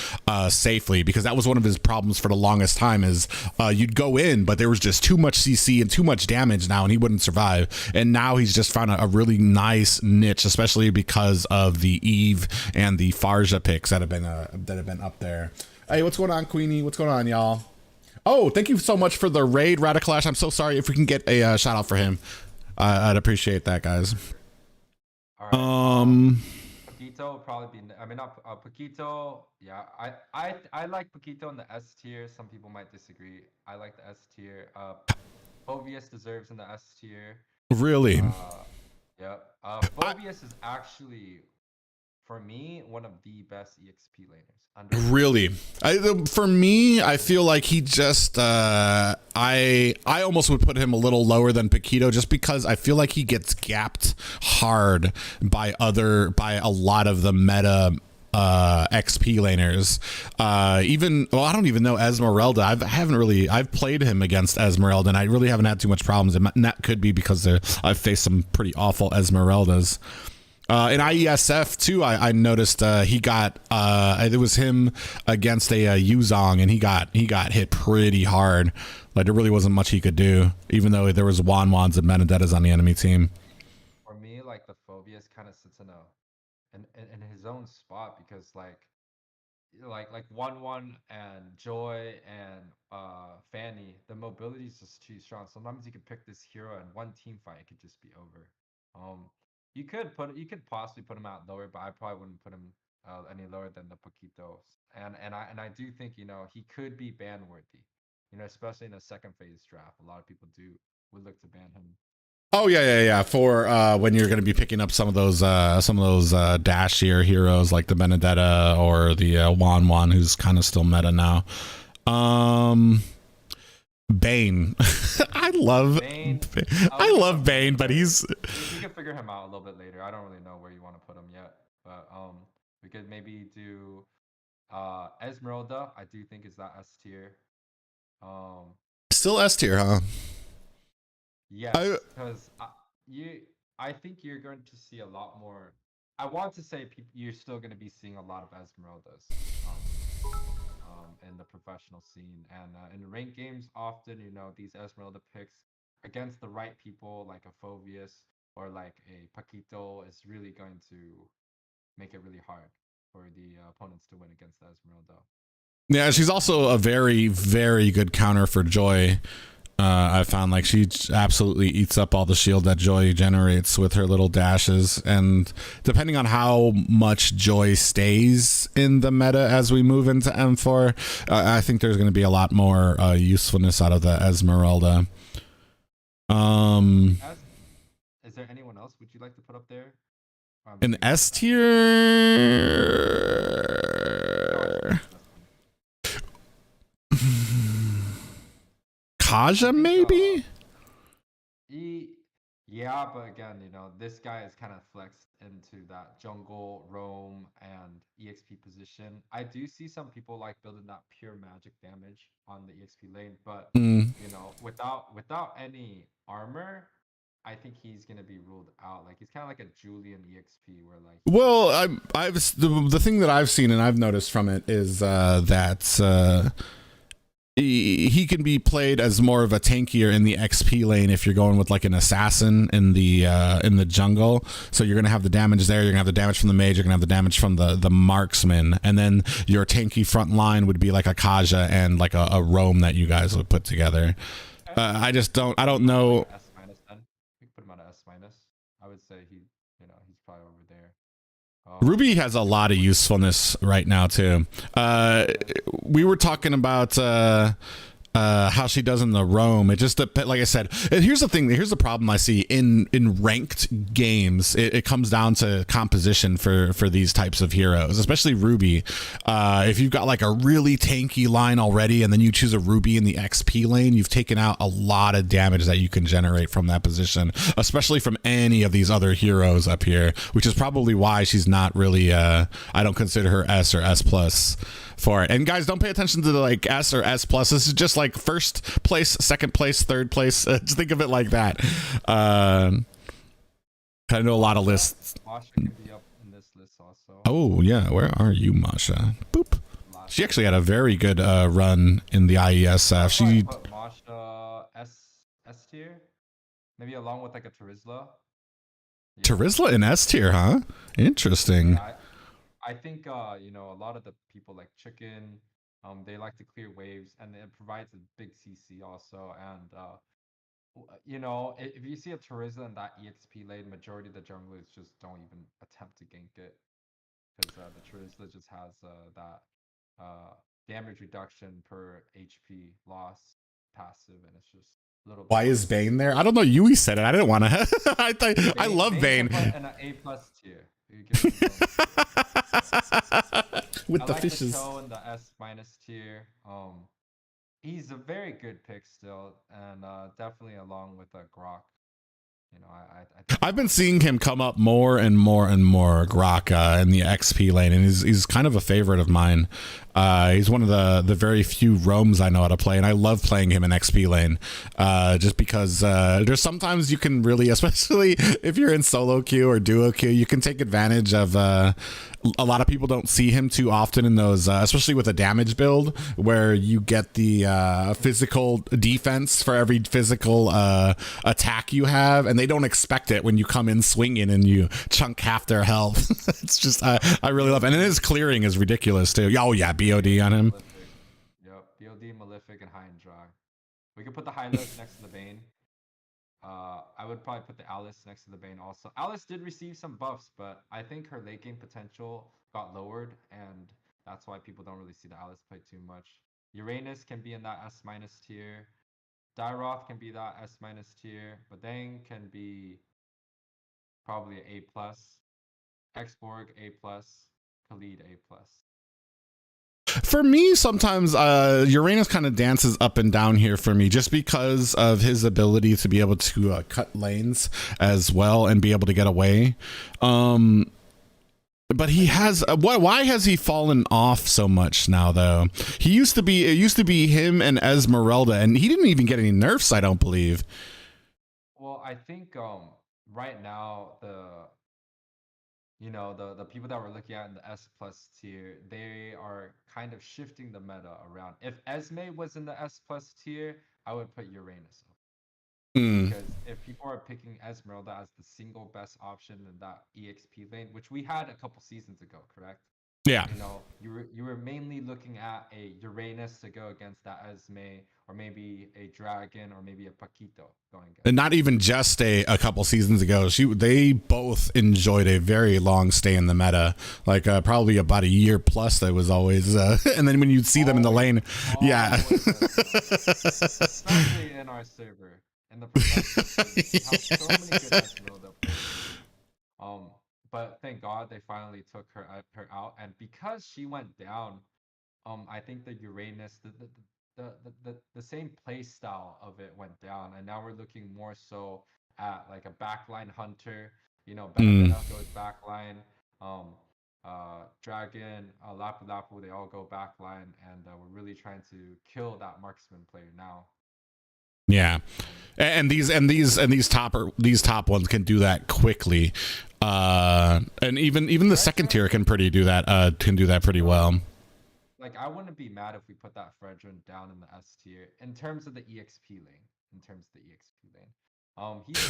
safely, because that was one of his problems for the longest time is you'd go in but there was just too much CC and too much damage now and he wouldn't survive. And now he's just found a really nice niche, especially because of the Eve and the Farja picks that have been up there. Hey, what's going on, Queenie? What's going on, y'all? Oh, thank you so much for the raid, Radicalash. I'm so sorry. If we can get a shout out for him, I'd appreciate that, guys. All right. Paquito will probably be. I mean, not Paquito. Yeah, I like Paquito in the S tier. Some people might disagree. I like the S tier. Phobius deserves in the S tier. Really? Yeah. Phobius is actually, for me, one of the best EXP laners. Really? For me, I feel like he just I almost would put him a little lower than Paquito just because I feel like he gets gapped hard by a lot of the meta XP laners. I don't even know Esmeralda. I've played him against Esmeralda and I really haven't had too much problems, and that could be because I've faced some pretty awful Esmeraldas. In IESF too, I noticed he got it was him against a Yuzong, and he got hit pretty hard. Like there really wasn't much he could do, even though there was Wanwans and Benedettas on the enemy team. For me, like the Phobius kind of sits in his own spot because like Wanwan and Joy and Fanny, the mobility is just too strong. Sometimes you could pick this hero and one team fight, it could just be over. You could possibly put him out lower, but I probably wouldn't put him any lower than the Paquitos. And I do think he could be ban worthy. Especially in the second phase draft, a lot of people would look to ban him. Oh yeah. For when you're going to be picking up some of those dashier heroes like the Benedetta or the Wanwan, who's kind of still meta now. Bane. I love Bane, but he's. We can figure him out a little bit later. I don't really know where you want to put him yet, but we could maybe do Esmeralda. I do think is that S tier. Still S tier, huh? Yes, because I think you're going to see a lot more. I want to say you're still going to be seeing a lot of Esmeraldas in the professional scene, and in ranked games often these Esmeralda picks against the right people like a Phobius or like a Paquito is really going to make it really hard for the opponents to win against the Esmeralda. Yeah, she's also a very, very good counter for Joy. I found like she absolutely eats up all the shield that Joy generates with her little dashes, and depending on how much Joy stays in the meta as we move into M4, I think there's going to be a lot more usefulness out of the Esmeralda. Is there anyone else would you like to put up there? In S tier, Kaja maybe. Yeah, but again, you know, this guy is kind of flexed into that jungle, roam, and EXP position. I do see some people like building that pure magic damage on the EXP lane, but you know, without any armor, I think he's gonna be ruled out. Like he's kind of like a Julian EXP, where like. Well, I've the thing that I've seen and I've noticed from it is that he can be played as more of a tankier in the XP lane if you're going with like an assassin in the jungle. So you're gonna have the damage there, you're gonna have the damage from the mage, you're gonna have the damage from the marksman, and then your tanky front line would be like a Kaja and like a roam that you guys would put together. I don't know. S minus then. We can put him on S minus. I would say he's probably over there. Ruby has a lot of usefulness right now too. We were talking about how she does in the roam. It just, like I said, here's the thing. Here's the problem I see in ranked games. It comes down to composition for these types of heroes, especially Ruby. If you've got like a really tanky line already, and then you choose a Ruby in the XP lane, you've taken out a lot of damage that you can generate from that position, especially from any of these other heroes up here, which is probably why she's not really, I don't consider her S or S plus for it. And guys, don't pay attention to the like S or S plus. This is just like first place, second place, third place. Just think of it like that. I know a lot of lists. Masha can be up in this list also. Oh yeah, where are you, Masha? Boop. She actually had a very good run in the IESF. She put Masha S tier, maybe along with like a Terizla. Yeah. Terizla in S tier, huh? Interesting. Yeah, I think you know, a lot of the people like Chicken, they like to clear waves, and it provides a big CC also. And you know, if you see a Terizla in that EXP lane, majority of the junglers just don't even attempt to gank it, because the Terizla just has that damage reduction per HP loss passive, and it's just a little. Why is Bane there? I don't know. Yuwei said it. I didn't want to. I love Bane. And an A+ tier. With I the like fishes. The toe and the S minus tier. He's a very good pick still, and definitely along with Grok. You know, I've been seeing him come up more and more and more, Grok, in the XP lane, and he's kind of a favorite of mine. He's one of the very few roams I know how to play, and I love playing him in XP lane, just because there's sometimes you can really, especially if you're in solo queue or duo queue, you can take advantage of a lot of people don't see him too often in those, especially with a damage build, where you get the physical defense for every physical attack you have, and they don't expect it when you come in swinging and you chunk half their health. It's just, I really love it. And his clearing is ridiculous too. Oh yeah, BOD on him. Yep, BOD, Malefic, and High and Dry. We could put the Hylos next to the Bane. I would probably put the Alice next to the Bane also. Alice did receive some buffs, but I think her late game potential got lowered, and that's why people don't really see the Alice play too much. Uranus can be in that S minus tier. Dyroth can be that S minus tier. Badang can be probably an A plus. Xborg A plus. Khalid A plus. For me, sometimes Uranus kind of dances up and down here for me, just because of his ability to be able to cut lanes as well and be able to get away. But he has why has he fallen off so much now though? It used to be him and Esmeralda, and he didn't even get any nerfs, I don't believe. Well, I think right now the people that we're looking at in the S plus tier, they are kind of shifting the meta around. If Esme was in the S plus tier, I would put Uranus up. Because if people are picking Esmeralda as the single best option in that EXP lane, which we had a couple seasons ago, correct? Yeah. You know, you were mainly looking at a Uranus to go against that Esme, or maybe a Dragon, or maybe a Paquito going against. And not even just a couple seasons ago. They both enjoyed a very long stay in the meta, like probably about a year plus. That was always, and then when you'd see them in the lane, yeah. Especially in our server, in the professional, we have so many good SMO that play. But thank God they finally took her out, and because she went down, I think the Uranus, the same play style of it went down, and now we're looking more so at like a backline hunter. You know, Benefina goes backline, Dragon, Lapu Lapu, they all go backline, and we're really trying to kill that marksman player now. Yeah, and these top ones can do that quickly, and even the second tier can do that pretty well. Like, I wouldn't be mad if we put that Fredrin down in the S tier in terms of the EXP lane.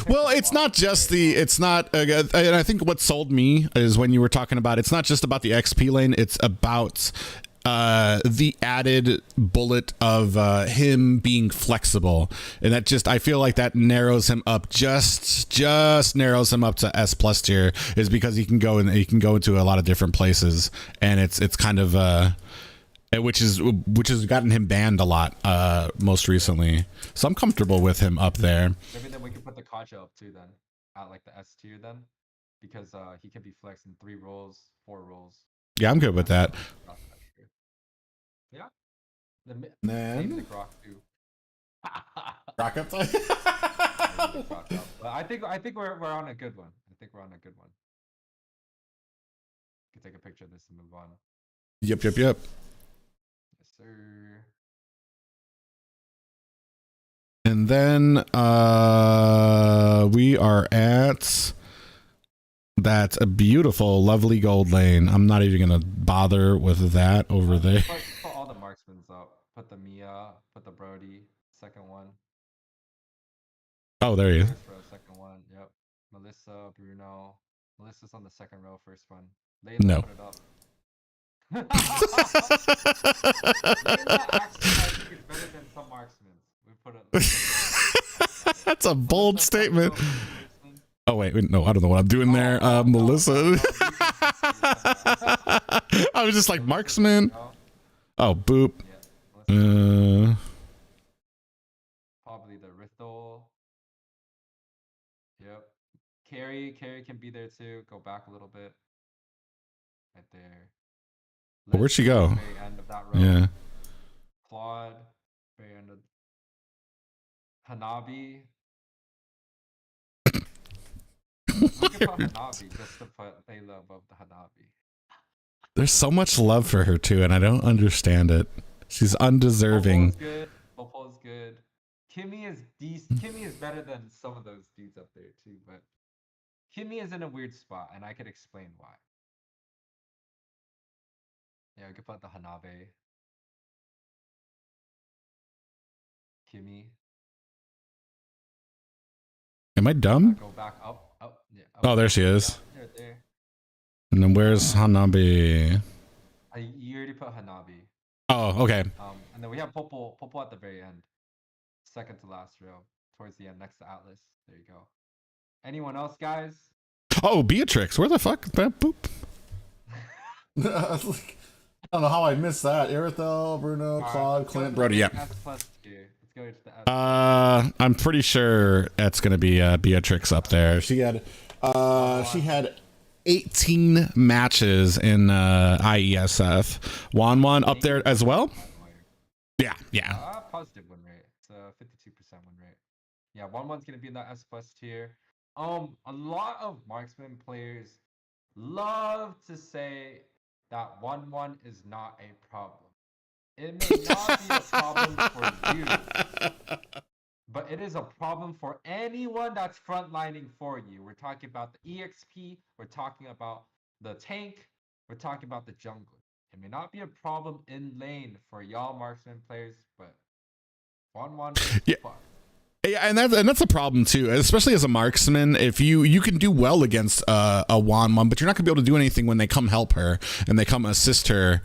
Well, it's not just and I think what sold me is when you were talking about, it's not just about the XP lane, it's about the added bullet of him being flexible, and that I feel like that narrows him up, just narrows him up to S+ tier, is because he can go into a lot of different places, and it's kind of which has gotten him banned a lot most recently. So I'm comfortable with him up there. Maybe then we could put the Kaja up too then, at like the S tier then, because he can be flexed in 3 roles, 4 roles. Yeah, I'm good with that. Yeah. Then the Grok too. Rock up. But I think we're on a good one. Can take a picture of this and move on. Yep. Yes, sir. And then we are at that beautiful, lovely gold lane. I'm not even gonna bother with that over there. Put all the marksmen up. Put the Mia, put the Brody, second one. Oh, there he is. First row, second one. Yep. Melissa, Bruno. Melissa's on the second row, first one. Layla, no. put it up. Layla actually, I think, is better than some marksmen. We put it. That's a bold statement. Oh wait, no, I don't know what I'm doing there. Melissa. I was just like, marksman. Oh, boop. Probably the Rithol. Yep. Carrie can be there too. Go back a little bit. Right there. Where'd she go? Very end of that row. Yeah. Claude. Very end of Hanabi. We could put Hanabi just to put Layla above the Hanabi. There's so much love for her too, and I don't understand it. She's undeserving. Popo's good. Kimmy is decent. Kimmy is better than some of those dudes up there too, but Kimmy is in a weird spot, and I could explain why. Yeah, we could put the Hanabe. Kimmy. Am I dumb? Go back up. Yeah, up. Oh, there she is. There. And then where's Hanabi? You already put Hanabi. Oh, okay. And then we have Popo at the very end. Second to last row. Towards the end, next to Atlas. There you go. Anyone else, guys? Oh, Beatrix. Where the fuck? Boop. I don't know how I missed that. Irithel, Bruno, Claude, Clint, Brody. Yeah. Let's go into the S. I'm pretty sure that's gonna be Beatrix up there. She had 18 matches in IESF. Juan up there as well. Yeah. Positive win rate. It's a 52% win rate. Yeah, Juan's gonna be in that S+ tier. A lot of marksman players love to say that 1-1 is not a problem. It may not be a problem for you, but it is a problem for anyone that's frontlining for you. We're talking about the EXP, we're talking about the tank, we're talking about the jungle. It may not be a problem in lane for y'all marksman players, but 1-1 is fucked. Yeah, and that's a problem too, especially as a marksman. If you can do well against a 1-1, but you're not gonna be able to do anything when they come help her and they come assist her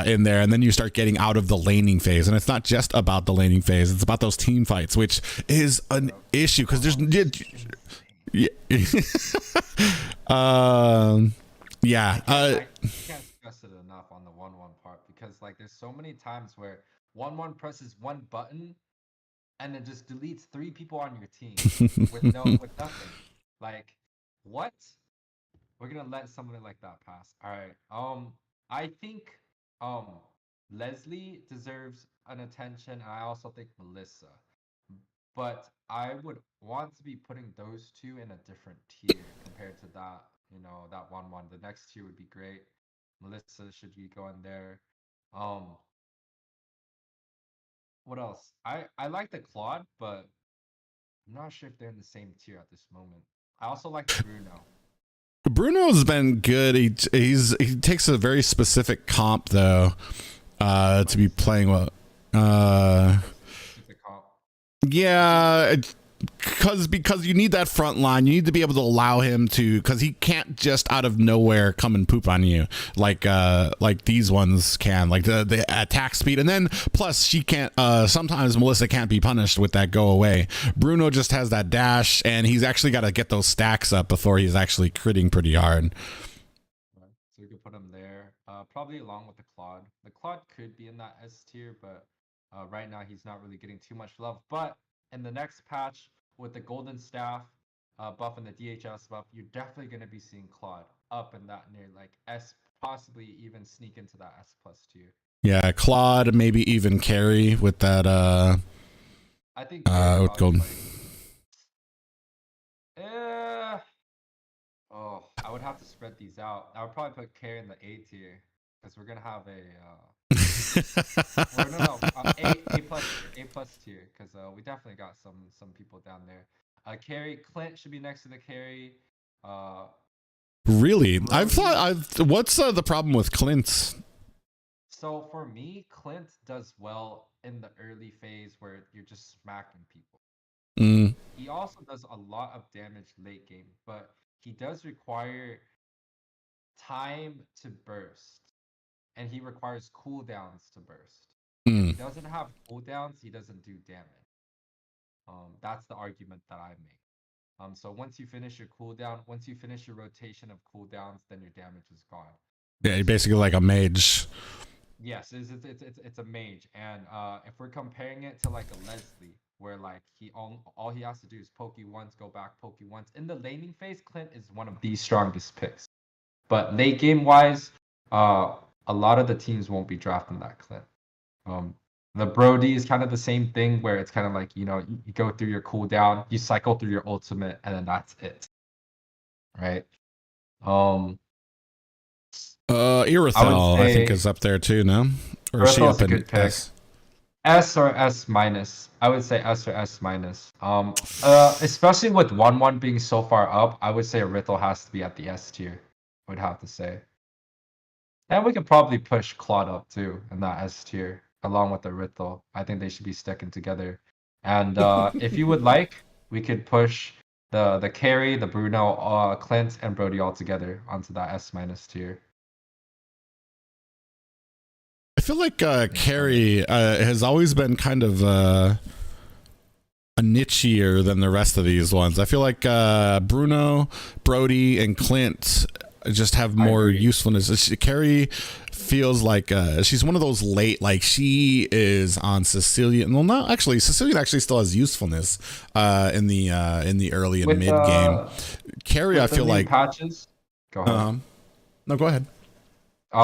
in there, and then you start getting out of the laning phase. And it's not just about the laning phase; it's about those team fights, which is an issue because there's yeah. Yeah. I can't stress it enough on the 1-1 part because like there's so many times where 1-1 presses one button and it just deletes 3 people on your team with nothing. Like, what? We're gonna let somebody like that pass. All right. I think Leslie deserves an attention, and I also think Melissa. But I would want to be putting those two in a different tier compared to that, that 1-1. The next tier would be great. Melissa should be going there. What else? I like the Claude, but I'm not sure if they're in the same tier at this moment. I also like Bruno. Bruno's been good. He takes a very specific comp though, to be playing well. Yeah, because you need that front line. You need to be able to allow him to, because he can't just out of nowhere come and poop on you like these ones can, like the attack speed. And then plus she can't, sometimes Melissa can't be punished with that go away. Bruno just has that dash, and he's actually got to get those stacks up before he's actually critting pretty hard. So we could put him there, probably along with the Claude. The Claude could be in that S tier, but right now he's not really getting too much love. But in the next patch with the golden staff buff and the DHS buff, you're definitely going to be seeing Claude up in that near like S, possibly even sneak into that S+ tier. Yeah, Claude, maybe even carry with that I think with golden. I would have to spread these out. I would probably put carry in the A tier because we're gonna have A plus tier because we definitely got some people down there. Carry Clint should be next to the carry. Really, what's the problem with Clint? So for me, Clint does well in the early phase where you're just smacking people. He also does a lot of damage late game, but he does require time to burst, and he requires cooldowns to burst. If he doesn't have cooldowns, he doesn't do damage. That's the argument that I make. So once you finish your cooldown, once you finish your rotation of cooldowns, then your damage is gone. Yeah, you're basically like a mage. Yes, it's a mage, and if we're comparing it to like a Leslie, where like all he has to do is poke you once, go back, poke you once. In the laning phase, Clint is one of the strongest picks. But late game wise, a lot of the teams won't be drafting that Clint. The Brody is kind of the same thing, where it's kind of like, you go through your cooldown, you cycle through your ultimate, and then that's it. Right? Irothel, I think, is up there too, no? Or is she up in good pick. S or S minus. I would say S or S minus. Especially with 1-1 being so far up, I would say Rithel has to be at the S tier. I would have to say. And we could probably push Claude up too in that S tier, along with the Rithel. I think they should be sticking together. And if you would like, we could push the carry, the Bruno, Clint, and Brody all together onto that S minus tier. I feel like carry has always been kind of a nichier than the rest of these ones. I feel like Bruno, Brody, and Clint just have more usefulness. Carry feels like she's one of those late, like she is on Sicilian. Well, no, actually, Sicilian actually still has usefulness in the early and mid game. Carry, I feel like patches. Go ahead. No, go ahead.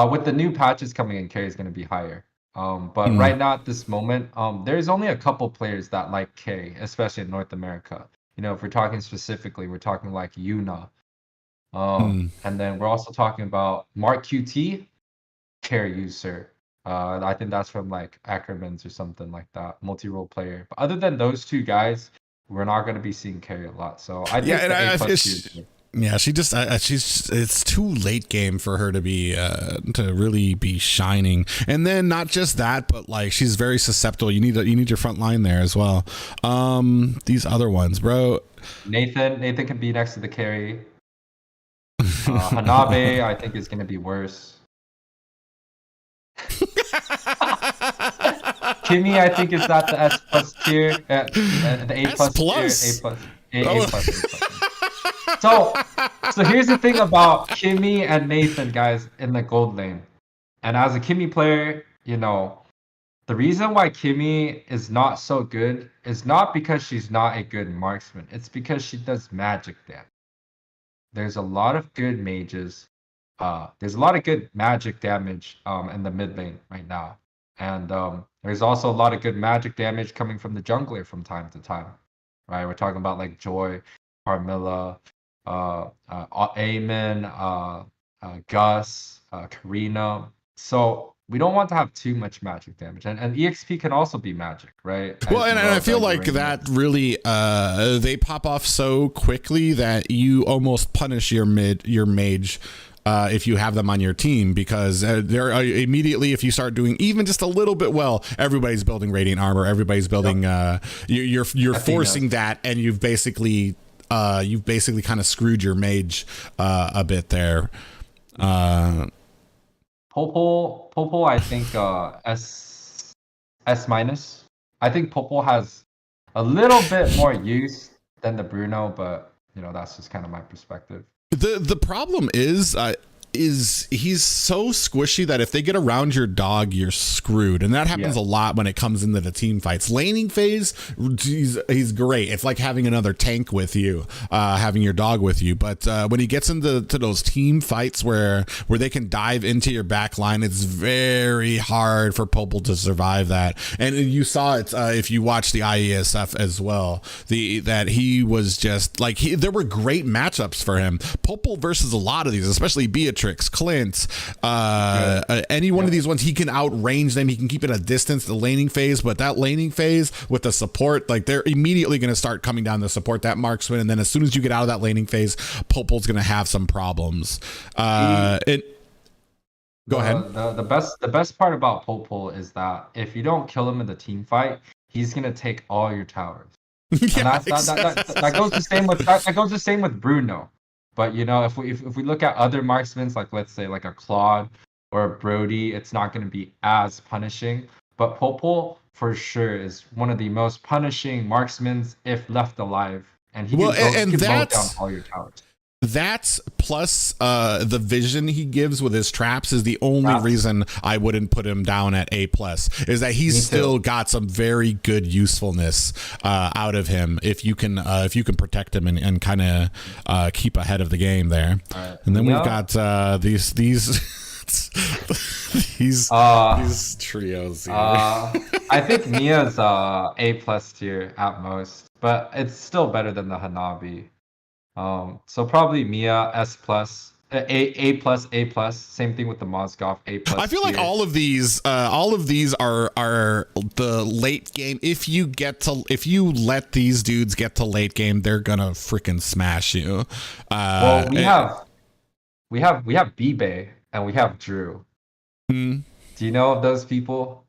With the new patches coming in, carry is going to be higher. But right now at this moment, there's only a couple players that like carry, especially in North America. If we're talking specifically, we're talking like Yuna. And then we're also talking about Mark QT, carry user. I think that's from like Ackermans or something like that, multi-role player. But other than those two guys, we're not going to be seeing carry a lot. So I think Yeah, she just it's too late game for her to be to really be shining. And then not just that, but like she's very susceptible. You need your front line there as well. These other ones, bro. Nathan can be next to the carry. Hanabe, I think, is gonna be worse. Kimmy, I think, is at the S+ tier, the A+ tier, A+. So here's the thing about Kimmy and Nathan, guys, in the gold lane. And as a Kimmy player, you know, the reason why Kimmy is not so good is not because she's not a good marksman. It's because she does magic damage. There's a lot of good mages. There's a lot of good magic damage in the mid lane right now. And there's also a lot of good magic damage coming from the jungler from time to time. Right? We're talking about like Joy, Carmilla, Eamon, Gus, Karina. So we don't want to have too much magic damage, and EXP can also be magic, right? Well, and I feel like that really they pop off so quickly that you almost punish your mage if you have them on your team, because they're immediately, if you start doing even just a little bit well, everybody's building radiant armor, everybody's building you're forcing that, and you've basically kind of screwed your mage a bit there. Popol, I think S-. I think Popol has a little bit more use than the Bruno, but you know, that's just kind of my perspective. The problem is he's so squishy that if they get around your dog, you're screwed. And that happens a lot when it comes into the team fights. Laning phase, he's great. It's like having another tank with you, having your dog with you. But when he gets into those team fights where they can dive into your back line, it's very hard for Popol to survive that. And you saw it if you watch the IESF as well, that he was just like, there were great matchups for him. Popol versus a lot of these, especially Beatrix, Clint, any one of these ones, he can outrange them. He can keep it a distance, the laning phase, but that laning phase with the support, like they're immediately going to start coming down to support that marksman. And then as soon as you get out of that laning phase, Popol's going to have some problems. Go ahead. The best part about Popol is that if you don't kill him in the team fight, he's going to take all your towers. Yeah, that goes the same with Bruno. But you know, if we look at other marksmen, like let's say like a Claude or a Brody, it's not going to be as punishing. But Popol for sure is one of the most punishing marksmen if left alive, and he can mow down all your towers. That's plus the vision he gives with his traps is the only reason I wouldn't put him down at A+, is that he's still got some very good usefulness out of him if you can protect him and kind of keep ahead of the game there. Right. And then we've got these trios here. I think Mia's A+ tier at most, but it's still better than the Hanabi. So probably Mia S+, A+, same thing with the Mozgov A+. I feel like all of these are the late game. If you let these dudes get to late game, they're gonna freaking smash you. Well, we have Bibe and we have Drew. Do you know of those people?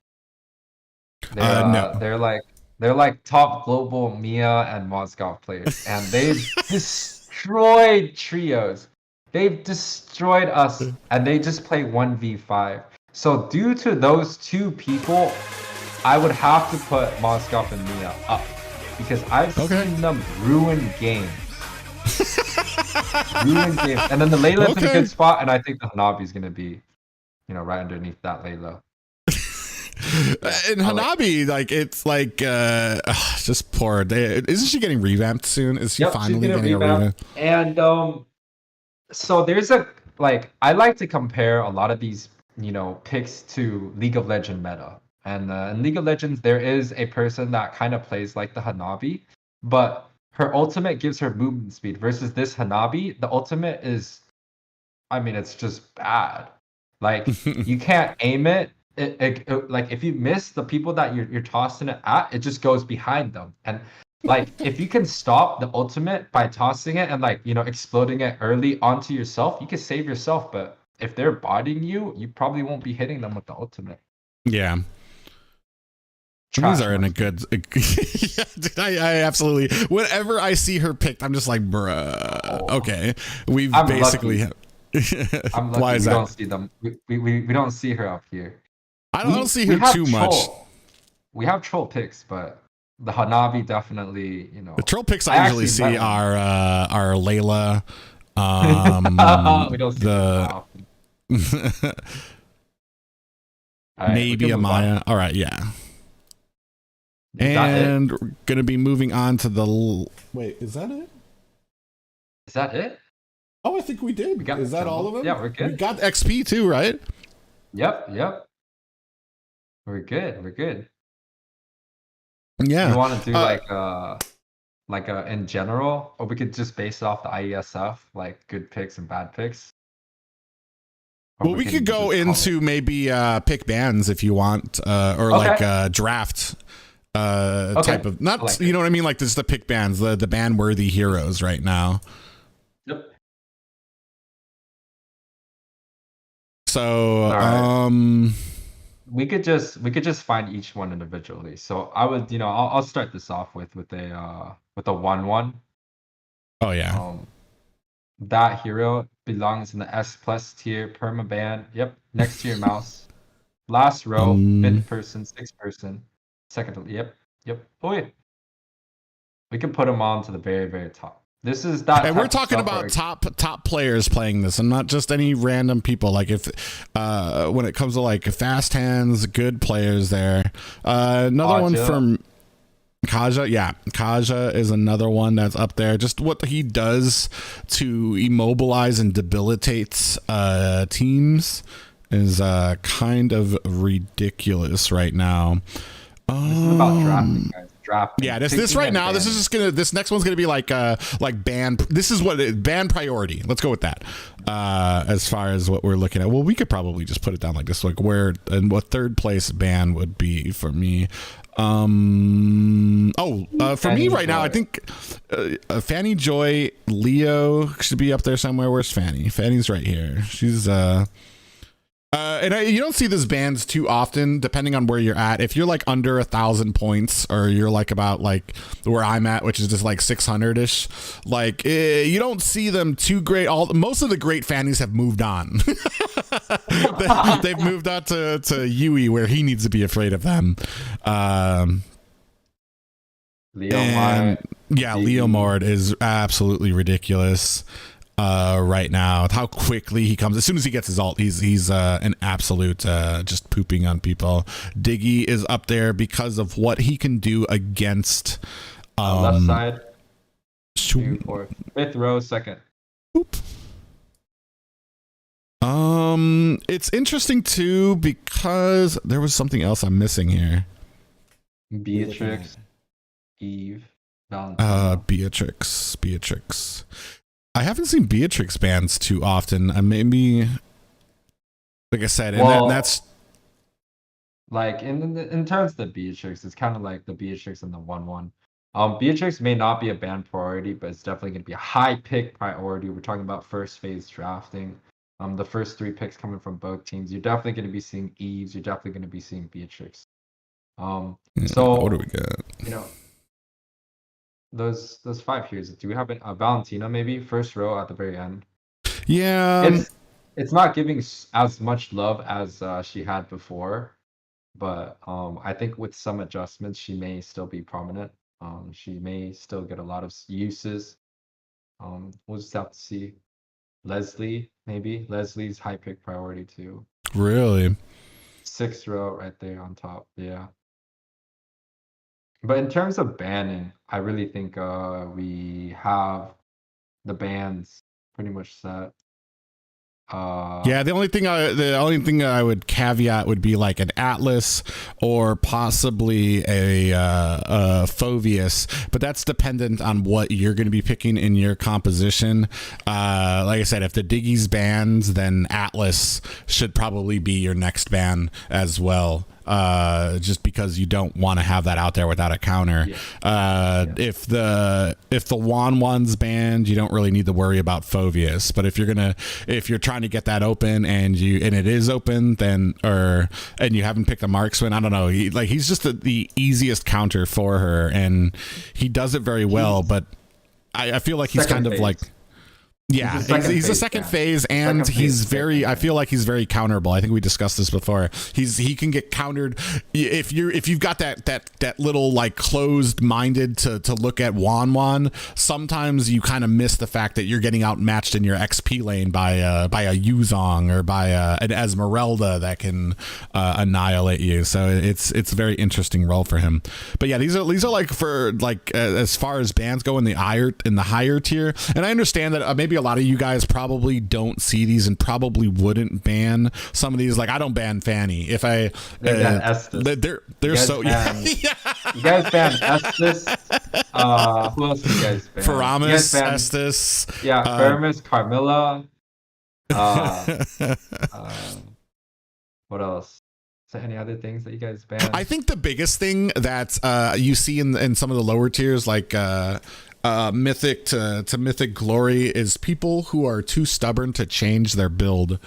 No. They're like top global Mia and Mozgov players, and they've destroyed trios. They've destroyed us, and they just play 1v5. So due to those two people, I would have to put Mozgov and Mia up, because I've seen them ruin games. And then the Layla's in a good spot, and I think the Hanabi's going to be, right underneath that Layla. And Hanabi, it's like just poor. Isn't she getting revamped soon? Is she finally getting a revamp? And so there's I like to compare a lot of these picks to League of Legends meta. And in League of Legends, there is a person that kind of plays like the Hanabi, but her ultimate gives her movement speed. Versus this Hanabi, the ultimate is, it's just bad. You can't aim it. It if you miss the people that you're tossing it at, it just goes behind them. And Like, if you can stop the ultimate by tossing it and, like, you know, exploding it early onto yourself, you can save yourself. But if they're bodying you, you probably won't be hitting them with the ultimate. Yeah. These are in a good. Yeah, dude, I absolutely. Whenever I see her picked, I'm just like, bruh. Okay, we've I'm basically. I'm lucky. Why is we that? don't see them. We don't see her up here. I don't see her too much. We have troll picks, but the Hanabi definitely, you know. The troll picks I usually see are Layla. We don't see that often. Right, maybe Amaya. All right, yeah. And we're gonna be moving on to the. Wait, is that it? Is that it? Oh, I think we did. Is that all of them? Yeah, we're good. We got XP too, right? Yep. We're good. Yeah. You want to do like a in general, or we could just base it off the IESF, like good picks and bad picks. Well, we could go into maybe pick bands if you want, or like draft type of not. You know what I mean? Like this is the pick bands, the ban worthy heroes right now. Yep. So we could just find each one individually. So I would, you know, I'll start this off with a 1/1. Oh yeah. That hero belongs in the S+ tier permaban. Yep, next to your mouse. Last row, 5th person, 6th person. Second, yep. Oh yeah. We can put him on to the very, very top. This is that. And we're talking about top players playing this, and not just any random people. Like if when it comes to like fast hands, good players there. Another one from Kaja. Yeah, Kaja is another one that's up there. Just what he does to immobilize and debilitate teams is kind of ridiculous right now. This is about drafting, guys. Yeah, this right now, this is just gonna. This next one's gonna be like ban. This is what ban priority. Let's go with that. As far as what we're looking at, well, we could probably just put it down like this, like where and what third place ban would be for me. For me right now, I think Fanny Joy Leo should be up there somewhere. Where's Fanny? Fanny's right here. She's you don't see these bans too often, depending on where you're at. If you're like under 1,000 points, or you're like about like where I'm at, which is just like 600-ish, like you don't see them too great. Most of the great Fannies have moved on. They've moved on to Yuwei, where he needs to be afraid of them. Leo Mord is absolutely ridiculous. Right now, how quickly he comes. As soon as he gets his ult, he's an absolute just pooping on people. Diggy is up there because of what he can do against left side. 2, 4, 5th row, second. Oop. It's interesting too because there was something else I'm missing here. Beatrix, Eve, Beatrix. I haven't seen Beatrix bans too often. Maybe, like I said, and that's like in terms of the Beatrix, it's kind of like the Beatrix and the 1/1. Beatrix may not be a ban priority, but it's definitely going to be a high pick priority. We're talking about first phase drafting. The first 3 picks coming from both teams. You're definitely going to be seeing Eves. You're definitely going to be seeing Beatrix. So what do we got? You know, those 5 heroes. Do we have a Valentina maybe first row at the very end? Yeah, it's not giving as much love as she had before, but I think with some adjustments she may still be prominent. She may still get a lot of uses. We'll just have to see. Leslie, maybe Leslie's high pick priority too. Really? 6th row right there on top. Yeah. But in terms of banning, I really think we have the bans pretty much set. Yeah, the only thing I would caveat would be like an Atlas or possibly a Phoveus, but that's dependent on what you're going to be picking in your composition. Like I said, if the Diggy's bans, then Atlas should probably be your next ban as well. just because you don't want to have that out there without a counter. If the Juan one's banned, you don't really need to worry about Phoveus. But if you're trying to get that open and it is open, then and you haven't picked a marksman, I don't know. He's just the easiest counter for her, and he does it very well. But I feel like he's kind of like. Yeah, he's a second phase, and he's very. I feel like he's very counterable. I think we discussed this before. He can get countered if you've got that little like closed minded to look at Juan. Sometimes you kind of miss the fact that you're getting outmatched in your XP lane by a Yuzong or by an Esmeralda that can annihilate you. So it's a very interesting role for him. But yeah, these are like for like as far as bans go in the higher tier, and I understand that maybe a lot of you guys probably don't see these and probably wouldn't ban some of these. Like I don't ban Fanny if I they're so you guys ban Estes. Who else do you guys ban? Faramis, Estes, Faramis, Carmilla. What else? Is there any other things that you guys ban? I think the biggest thing that you see in some of the lower tiers, like mythic to mythic glory, is people who are too stubborn to change their build.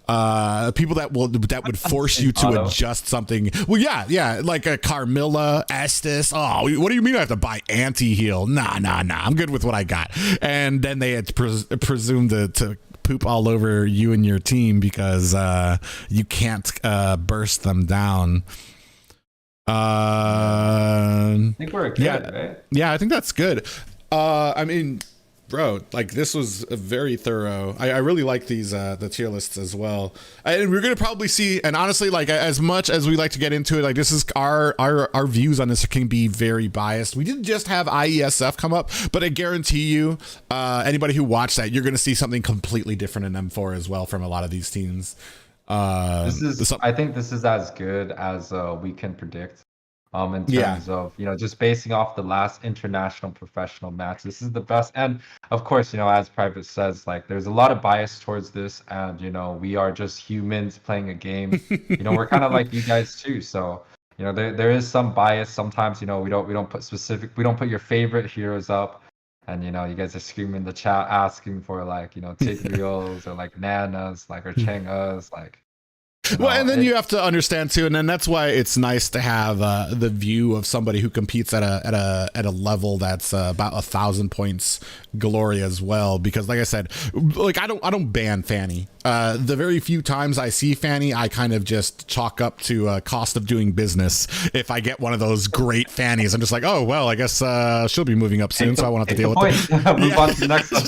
People that would force you to adjust something. Well, yeah, like a Carmilla, Estes. Oh, what do you mean I have to buy anti-heal? Nah. I'm good with what I got. And then they had presumed to poop all over you and your team because you can't burst them down. I think we're good, right? Yeah, I think that's good. I mean, bro, like this was very thorough. I really like these the tier lists as well. And we're gonna probably see, and honestly, like as much as we like to get into it, like this is our views on this can be very biased. We didn't just have IESF come up, but I guarantee you, anybody who watched that, you're gonna see something completely different in M4 as well from a lot of these teams. I think this is as good as we can predict. In terms of, just basing off the last international professional match, this is the best. And of course, as Private says, like there's a lot of bias towards this, and we are just humans playing a game. We're kind of like you guys too. So there is some bias sometimes. We don't put your favorite heroes up, and you guys are screaming in the chat asking for like Tigreals or like Nanas, like or Chengas, like. Well, and then you have to understand too, and then that's why it's nice to have the view of somebody who competes at a level that's about 1,000 points glory as well. Because, like I said, like I don't ban Fanny. The very few times I see Fanny, I kind of just chalk up to cost of doing business. If I get one of those great Fannies, I'm just like, oh well, I guess she'll be moving up soon, so I won't have to deal with it. Move on to the next one.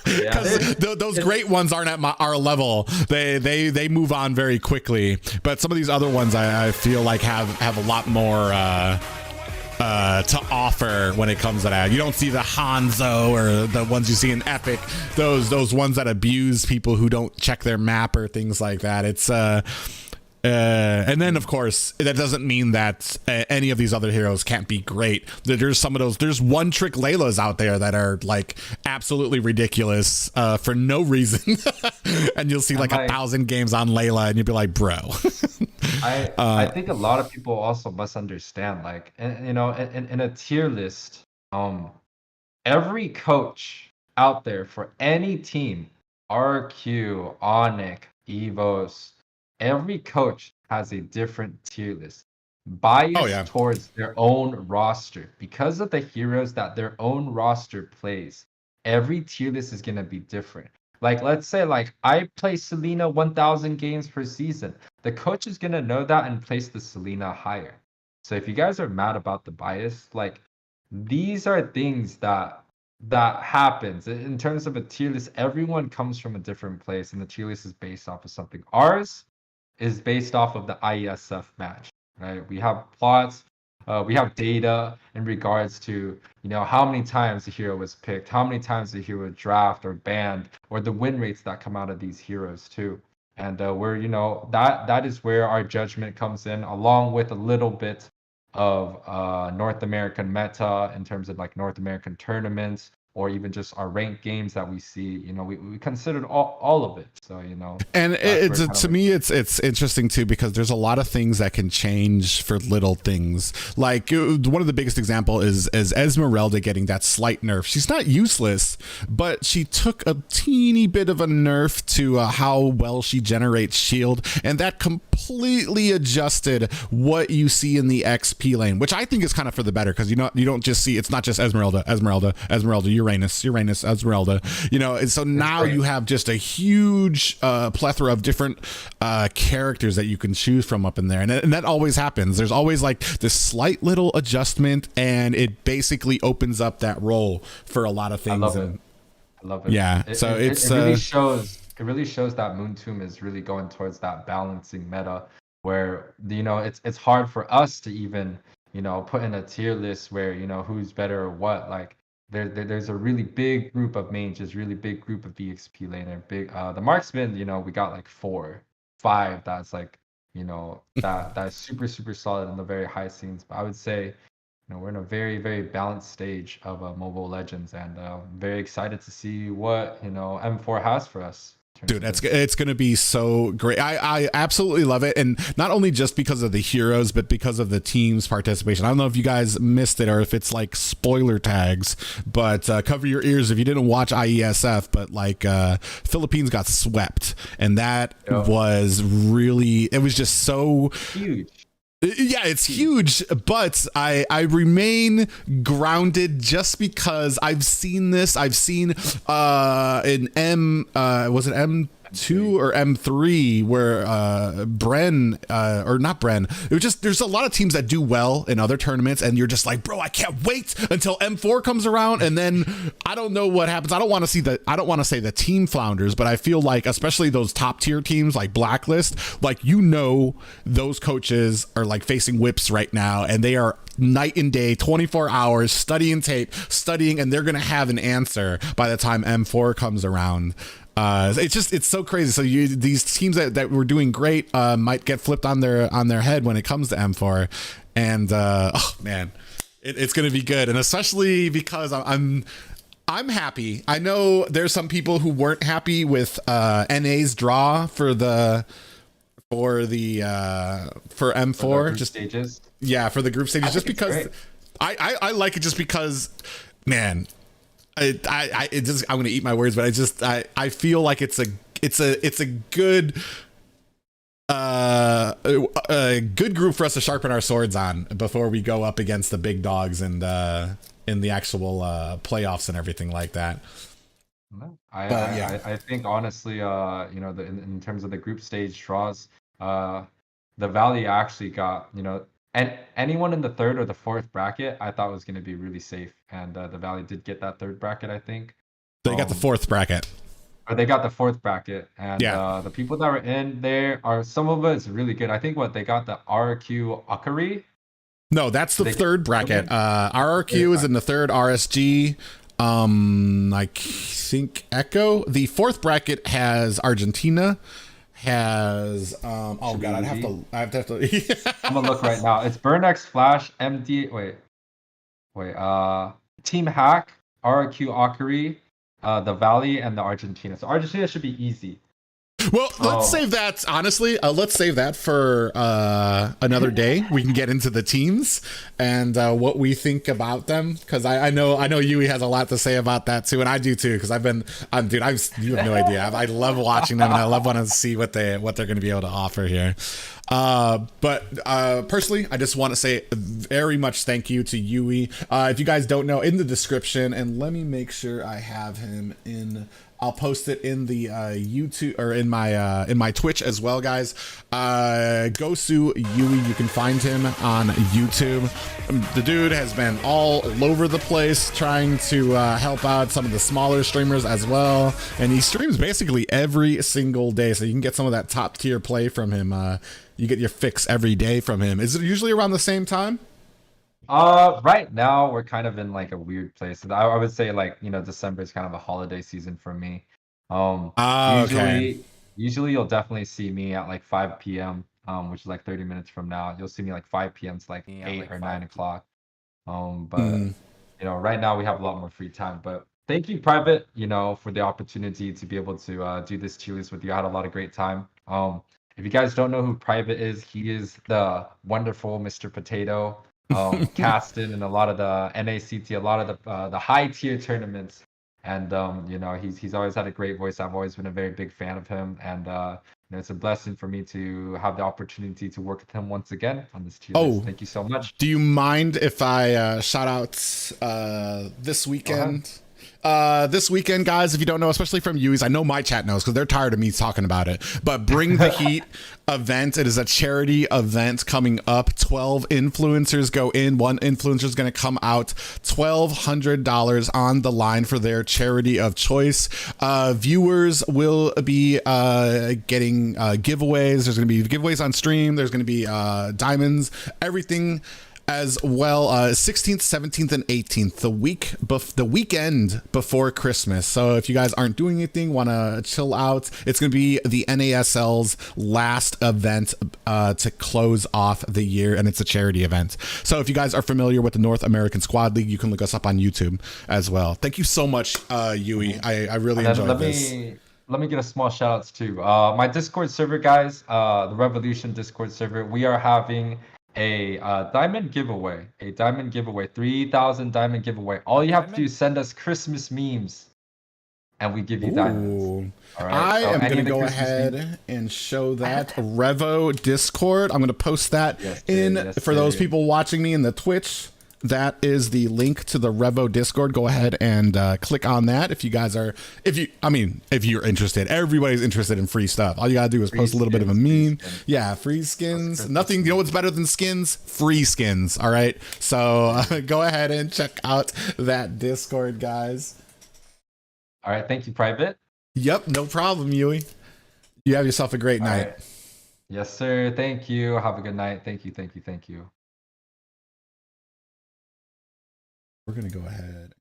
Because those great ones aren't at our level. They move on very quickly, but some of these other ones I feel like have a lot more to offer when it comes to that. You don't see the Hanzo or the ones you see in Epic, those ones that abuse people who don't check their map or things like that. It's and then of course that doesn't mean that any of these other heroes can't be great. There's some of those. There's one trick Laylas out there that are like absolutely ridiculous for no reason, and you'll see like 1,000 games on Layla, and you'll be like, bro. I think a lot of people also must understand, like, in a tier list, every coach out there for any team, RQ, Onyx, Evos. Every coach has a different tier list, biased towards their own roster. Because of the heroes that their own roster plays, every tier list is going to be different. Like, let's say, like, I play Selena 1,000 games per season. The coach is going to know that and place the Selena higher. So if you guys are mad about the bias, like, these are things that happens. In terms of a tier list, everyone comes from a different place, and the tier list is based off of something. Ours is based off of the IESF match, right? We have plots, we have data in regards to, how many times the hero was picked, how many times the hero draft or banned, or the win rates that come out of these heroes too. And we're, that is where our judgment comes in, along with a little bit of North American meta in terms of like North American tournaments, or even just our ranked games that we see, you know, we considered all of it. So, you know, and that's to me it's interesting too, because there's a lot of things that can change for little things. Like one of the biggest example is Esmeralda getting that slight nerf. She's not useless, but she took a teeny bit of a nerf to how well she generates shield, and that completely adjusted what you see in the XP lane, which I think is kind of for the better, because you don't just see, it's not just Esmeralda, Uranus, Esmeralda, you know. And so now you have just a huge plethora of different characters that you can choose from up in there, and that always happens. There's always like this slight little adjustment, and it basically opens up that role for a lot of things. I love it. Yeah, it really shows that Moon Tomb is really going towards that balancing meta, where, you know, it's hard for us to even, you know, put in a tier list where, you know, who's better or what. Like there's a really big group of mages, really big group of BXP laner, the marksman, you know, we got like 4, 5 that's like, you know, that's super solid in the very high scenes. But I would say, you know, we're in a very, very balanced stage of Mobile Legends, and very excited to see what, you know, M4 has for us. Dude, it's going to be so great. I absolutely love it. And not only just because of the heroes, but because of the team's participation. I don't know if you guys missed it or if it's like spoiler tags, but cover your ears if you didn't watch IESF. But like Philippines got swept, and that was really, it was just so huge. Yeah, it's huge, but I remain grounded just because I've seen this. I've seen in was it M2 or M3 where Bren or not Bren. It was just, there's a lot of teams that do well in other tournaments, and you're just like, bro, I can't wait until M4 comes around, and then I don't know what happens. I don't want to say the team flounders, but I feel like especially those top tier teams like Blacklist, like, you know, those coaches are like facing whips right now, and they are night and day, 24 hours studying tape, and they're gonna have an answer by the time M4 comes around. It's so crazy. So these teams that were doing great might get flipped on their head when it comes to M4, and oh man, it's gonna be good. And especially because I'm happy. I know there's some people who weren't happy with NA's draw for M4 just stages. Yeah, for the group stages, just because I like it, just because, man. I'm gonna eat my words, but I feel like it's a good a good group for us to sharpen our swords on before we go up against the big dogs and in the actual playoffs and everything like that. I think honestly, you know, in terms of the group stage draws, the Valley actually got, you know, and anyone in the 3rd or the 4th bracket, I thought was going to be really safe. And the Valley did get that 3rd bracket, I think. They got the 4th bracket. Or they got the 4th bracket. And the people that were in there are, some of it's really good. I think they got the RQ Akari. No, that's the 3rd bracket. RRQ is in the 3rd, RSG. I think Echo. The 4th bracket has Argentina. Has oh god, I have to I'm gonna look right now. It's Burnex, Flash, MD. Wait. Team Hack, RQ Akari, the Valley, and the Argentina. So Argentina should be easy. Well, let's save that. Honestly, let's save that for another day. We can get into the teams and what we think about them, because I know Yuwei has a lot to say about that too, and I do too, because you have no idea. I love watching them, and I love wanting to see what they're going to be able to offer here. But personally, I just want to say very much thank you to Yuwei. If you guys don't know, in the description, and let me make sure I have him in. I'll post it in the YouTube or in my Twitch as well, guys. Gosu Yuwie, you can find him on YouTube. The dude has been all over the place trying to help out some of the smaller streamers as well, and he streams basically every single day, so you can get some of that top tier play from him. You get your fix every day from him. Is it usually around the same time? Right now we're kind of in like a weird place. I would say, like, you know, December is kind of a holiday season for me. Usually you'll definitely see me at like 5 p.m. Which is like 30 minutes from now. You'll see me like 5 p.m. to like 8 or 9 o'clock. But you know, right now we have a lot more free time. But thank you, Private, for the opportunity to be able to do this tier list with you. I had a lot of great time. If you guys don't know who Private is, he is the wonderful Mr. Potato, casted in a lot of the NACT, a lot of the high tier tournaments. And he's always had a great voice. I've always been a very big fan of him, and it's a blessing for me to have the opportunity to work with him once again on this tier list. Thank you so much. Do you mind if I shout out this weekend? This weekend, guys, if you don't know, especially from Yuwei's, I know my chat knows because they're tired of me talking about it, but Bring the Heat event. It is a charity event coming up. 12 influencers go in. One influencer is going to come out. $1,200 on the line for their charity of choice. Viewers will be getting giveaways. There's going to be giveaways on stream. There's going to be diamonds, everything as well. 16th, 17th, and 18th, the weekend before Christmas. So if you guys aren't doing anything, want to chill out, it's going to be the NASL's last event to close off the year, and it's a charity event. So if you guys are familiar with the North American Squad League, you can look us up on YouTube as well. Thank you so much, Yuwei. I really enjoyed this. Let me get a small shout outs too. My Discord server, guys, the Revolution Discord server, we are having a diamond giveaway, 3,000 diamond giveaway. All you have to do is send us Christmas memes and we give you diamonds. All right? I am going to go ahead and show that Revo Discord. I'm going to post that for those people watching me in the Twitch. That is the link to the Revo Discord. Go ahead and click on that if you guys are, if you're interested. Everybody's interested in free stuff. All you gotta do is post a little bit of a meme. Yeah, free skins. Nothing, you know what's better than skins? Free skins, all right? So go ahead and check out that Discord, guys. All right, thank you, Private. Yep, no problem, Yuwei. You have yourself a great night. Right. Yes, sir. Thank you. Have a good night. Thank you, thank you, thank you. We're going to go ahead.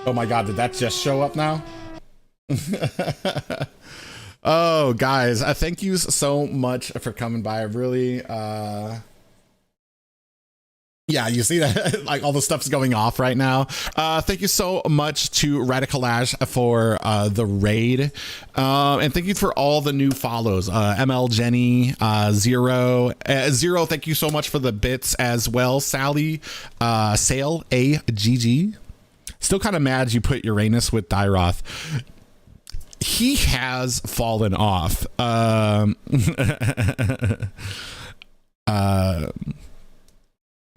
Oh my God, did that just show up now? Oh, guys, thank you so much for coming by. I really, yeah, you see that like all the stuff's going off right now. Thank you so much to Radicalage for the raid, and thank you for all the new follows. ML Jenny, Zero, thank you so much for the bits as well. Sally, Sale AGG. Still kind of mad you put Uranus with Dyroth. He has fallen off.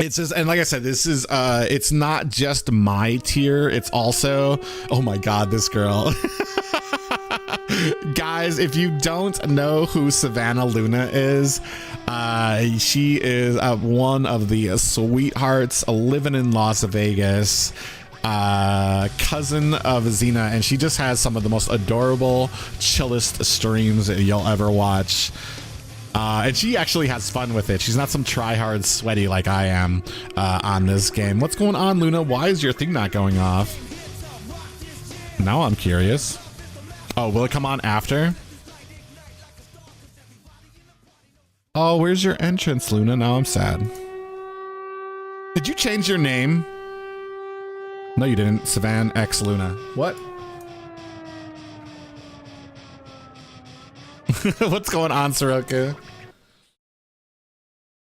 It's just, and like I said, this is it's not just my tier, it's also, oh my God, this girl. Guys, if you don't know who Savannah Luna is, she is one of the sweethearts living in Las Vegas, cousin of Xena, and she just has some of the most adorable, chillest streams you'll ever watch. And she actually has fun with it. She's not some try-hard sweaty like I am on this game. What's going on, Luna? Why is your thing not going off? Now I'm curious. Oh, will it come on after? Oh, where's your entrance, Luna? Now I'm sad. Did you change your name? No, you didn't. Savan X Luna. What? What's going on, Soroka?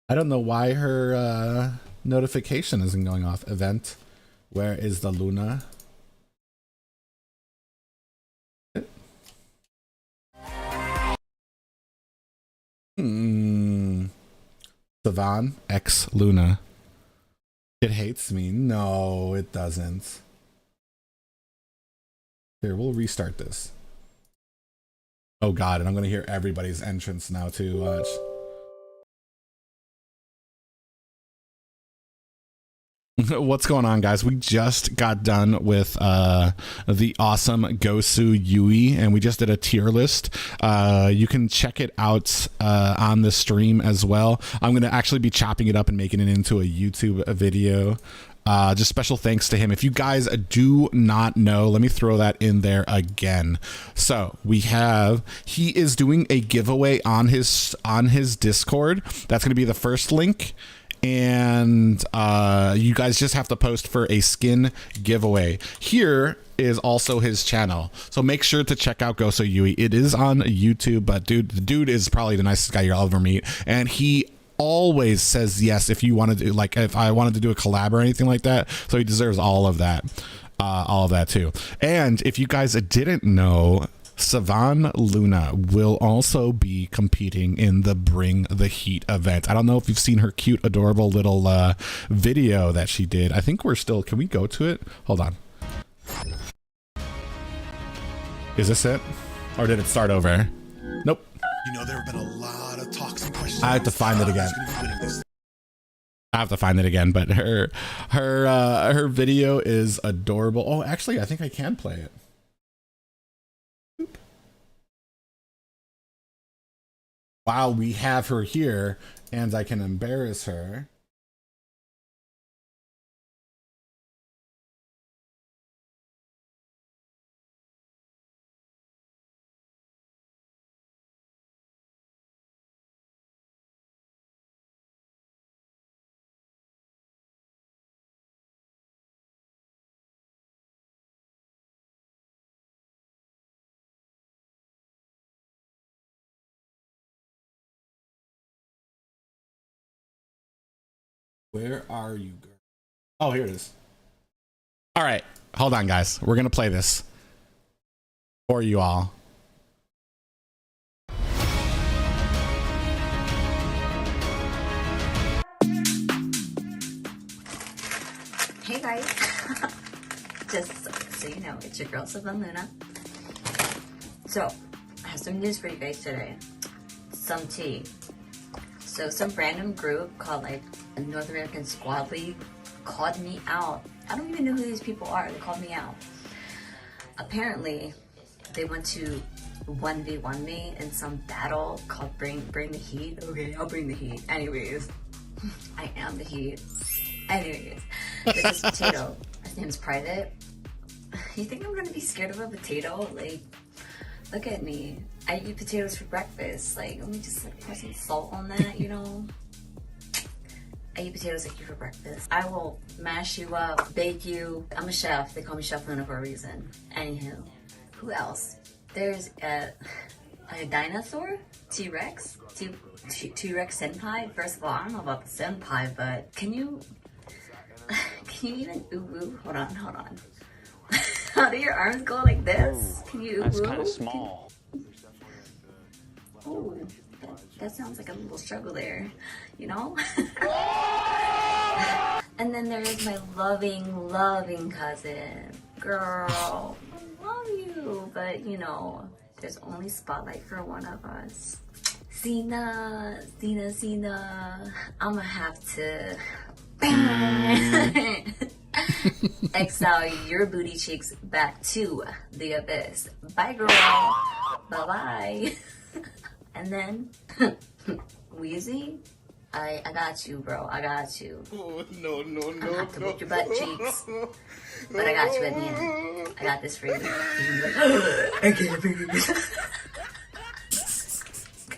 I don't know why her notification isn't going off. Event. Where is the Luna? Savan X Luna. It hates me. No, it doesn't. Here, we'll restart this. Oh God, and I'm gonna hear everybody's entrance now too. Watch. What's going on, guys? We just got done with the awesome Gosu Yuwie, and we just did a tier list. You can check it out on the stream as well. I'm gonna actually be chopping it up and making it into a YouTube video Just special thanks to him. If you guys do not know, let me throw that in there again. So he is doing a giveaway on his Discord. That's going to be the first link. And you guys just have to post for a skin giveaway. Here is also his channel, so make sure to check out Gosu Yuwie. It is on YouTube, but the dude is probably the nicest guy you'll ever meet, and he always says yes if you want to do, like, if I wanted to do a collab or anything like that. So he deserves all of that too. And if you guys didn't know, Savan Luna will also be competing in the Bring the Heat event. I don't know if you've seen her cute, adorable little video that she did. I think can we go to it? Hold on. Is this it? Or did it start over? Nope. You know, there have been a lot of talks and questions. I have to find it again. I have to find it again, but her video is adorable. Oh, actually, I think I can play it. Wow, we have her here, and I can embarrass her. Where are you, girl? Oh, here it is. All right, hold on, guys. We're gonna play this for you all. Hey guys, just so you know, it's your girl Savan Luna. So, I have some news for you guys today. Some tea. So some random group called like North American Squad League called me out. I don't even know who these people are. They called me out. Apparently, they went to 1v1 me in some battle called Bring the Heat. Okay, I'll bring the heat. Anyways, I am the heat. Anyways, there's this potato. His name's Priv8. You think I'm gonna be scared of a potato? Like, look at me. I eat potatoes for breakfast. Like, let me just like pour some salt on that, you know? I eat potatoes like you for breakfast. I will mash you up, bake you. I'm a chef. They call me Chef Luna for a reason. Anywho, who else? There's a dinosaur? T-Rex? T-Rex senpai? First of all, I don't know about the senpai, but can you even ooh-woo? Hold on. How do your arms go like this? Can you ooh-woo? That's kind of small. Oh, that sounds like a little struggle there, you know? And then there's my loving cousin. Girl, I love you, but you know, there's only spotlight for one of us. Cena, I'ma have to exile your booty cheeks back to the abyss. Bye, girl. Bye-bye. And then, Wheezy, I got you, bro. I got you. Oh, no. I'm gonna have to lick your butt cheeks. But I got you at the end. I got this for you. I can't breathe.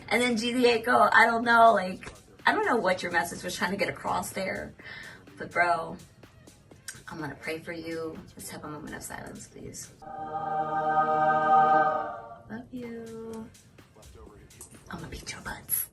And then GDA I don't know, like, I don't know what your message was trying to get across there. But bro, I'm gonna pray for you. Let's have a moment of silence, please. Love you. I'm gonna beat your butts.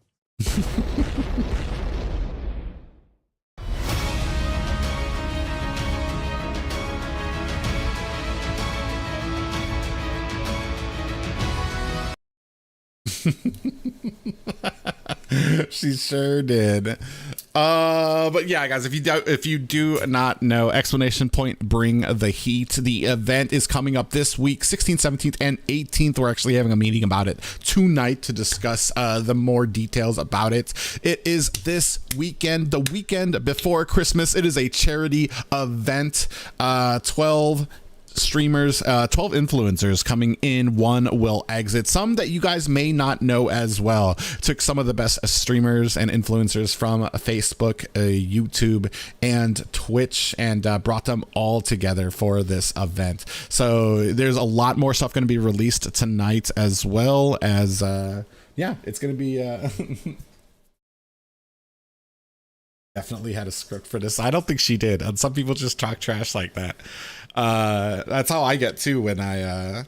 She sure did. But yeah, guys, if you do not know, exclamation point Bring the Heat. The event is coming up this week, 16th, 17th, and 18th. We're actually having a meeting about it tonight to discuss the more details about it. It is this weekend, the weekend before Christmas. It is a charity event. 12 streamers, 12 influencers coming in, 1 will exit. Some that you guys may not know as well. Took some of the best streamers and influencers from Facebook, YouTube, and Twitch, and brought them all together for this event. So there's a lot more stuff going to be released tonight, as well as yeah, it's going to be definitely had a script for this. I don't think she did, and some people just talk trash like that. That's how I get too when I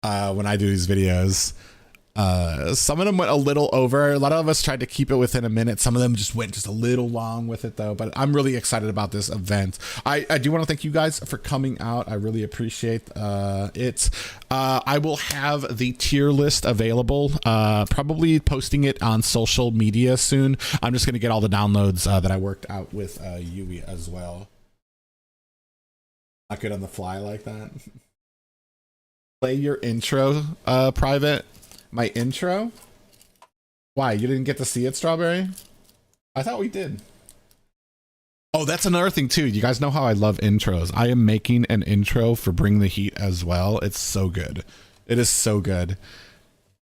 do these videos. Some of them went a little over. A lot of us tried to keep it within a minute. Some of them just went just a little long with it though, but I'm really excited about this event. I do want to thank you guys for coming out. I really appreciate it. I will have the tier list available, probably posting it on social media soon. I'm just going to get all the downloads that I worked out with Yuwei as well. Not good on the fly like that. Play your intro, Private. My intro? Why? You didn't get to see it, Strawberry? I thought we did. Oh, that's another thing too. You guys know how I love intros. I am making an intro for Bring the Heat as well. It's so good. It is so good.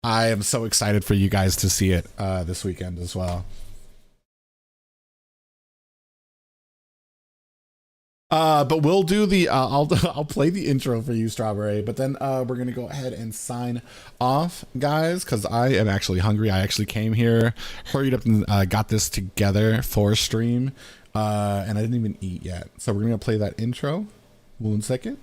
I am so excited for you guys to see it this weekend as well. But we'll do the I'll play the intro for you, Strawberry, but then we're gonna go ahead and sign off, guys, because I am actually hungry. I actually came here, hurried up, and got this together for stream, and I didn't even eat yet. So we're gonna play that intro. 1 second.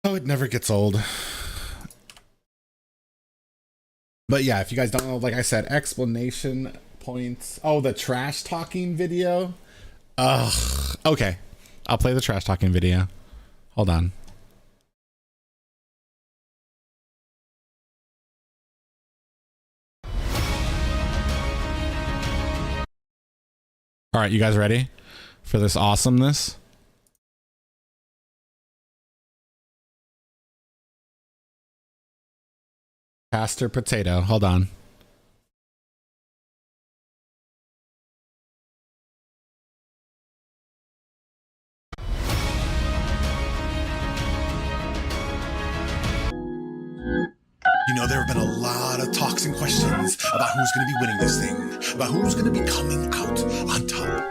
Oh, it never gets old. But yeah, if you guys don't know, like I said, explanation points. Oh, the trash talking video. Ugh. Okay, I'll play the trash talking video. Hold on. All right, you guys ready for this awesomeness? Pastor Potato. Hold on. You know, there have been a lot of talks and questions about who's going to be winning this thing, about who's going to be coming out on top.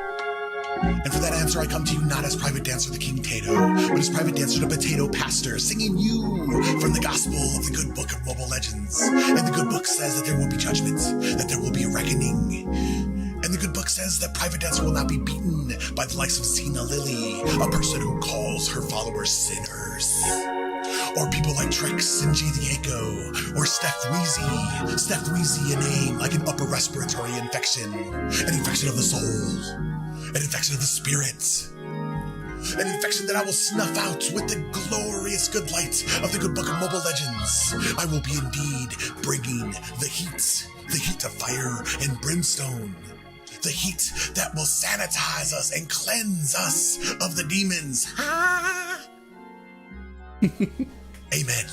And for that answer, I come to you not as Priv8Dancer the King Tato, but as Priv8Dancer the Potato Pastor, singing you from the gospel of the good book of Mobile Legends. And the good book says that there will be judgment, that there will be a reckoning. And the good book says that Priv8Dancer will not be beaten by the likes of Xena Lily, a person who calls her followers sinners. Or people like Trix and G the Echo, or Steph Wheezy. Steph Wheezy, a name like an upper respiratory infection, an infection of the soul, an infection of the spirit, an infection that I will snuff out with the glorious good light of the good book of Mobile Legends. I will be indeed bringing the heat of fire and brimstone, the heat that will sanitize us and cleanse us of the demons. Ah! Amen.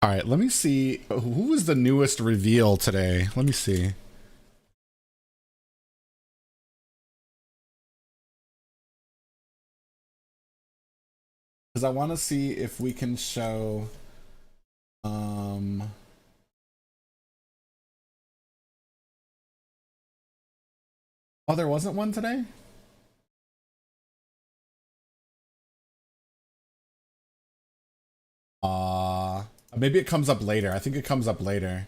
All right, let me see. Who was the newest reveal today? Let me see. Because I want to see if we can show Oh, there wasn't one today? Maybe it comes up later. I think it comes up later.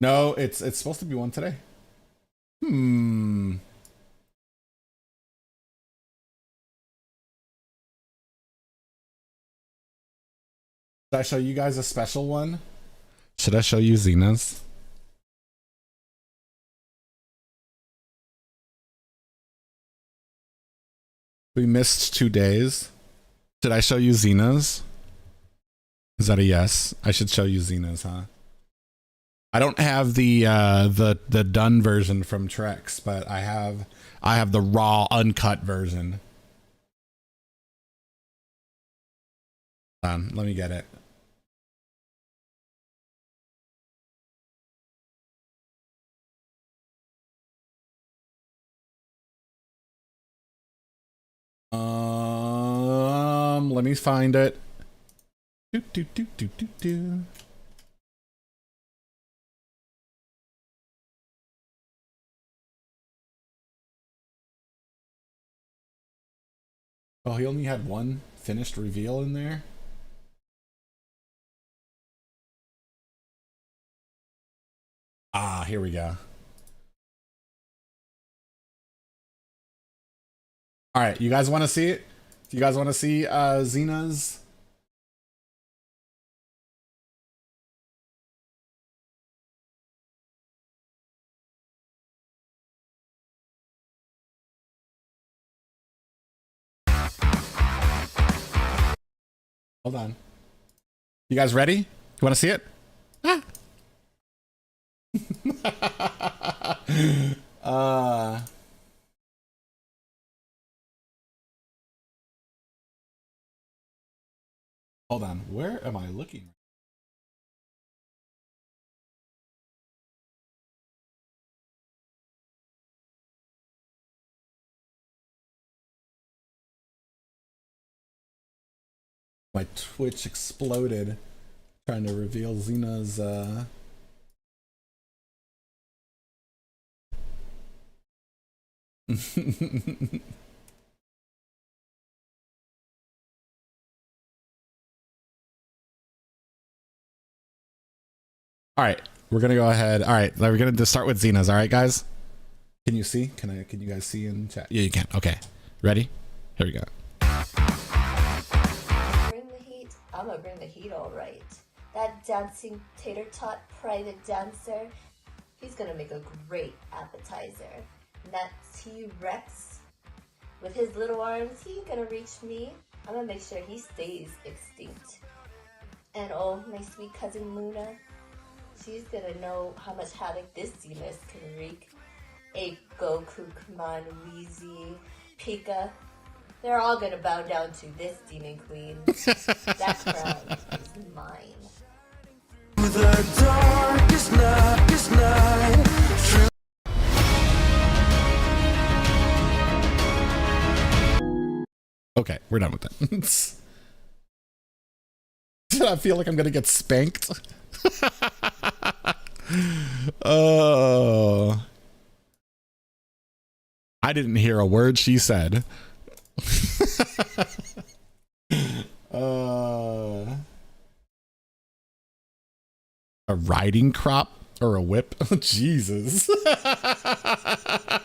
No, it's supposed to be one today. Should I show you guys a special one? Should I show you Xena's? We missed 2 days. Should I show you Xena's? Is that a yes? I should show you Xena's, huh? I don't have the done version from Trex, but I have the raw uncut version. Hold on, let me get it. Let me find it. Do. Oh, he only had one finished reveal in there. Ah, here we go. All right, you guys want to see it? Do you guys want to see Xena's? Hold on. You guys ready? You want to see it? Ah. Hold on. Where am I looking? My Twitch exploded trying to reveal Xena's All right, we're gonna go ahead. All right, we're gonna start with Xena's. All right, guys. Can you see? Can you guys see in chat? Yeah, you can. Okay, ready? Here we go. Bring the heat. I'm gonna bring the heat, all right. That dancing tater tot private dancer, he's gonna make a great appetizer. And that T-Rex, with his little arms, he's gonna reach me. I'm gonna make sure he stays extinct. And oh, my sweet cousin Luna, she's gonna know how much havoc this Xena's can wreak. Ape, Goku, Kumon, Weezy, Pika, they're all gonna bow down to this demon queen. That crown is mine. The darkest night. Okay, we're done with that. I feel like I'm gonna get spanked. Oh, I didn't hear a word she said. A riding crop or a whip? Oh, Jesus. I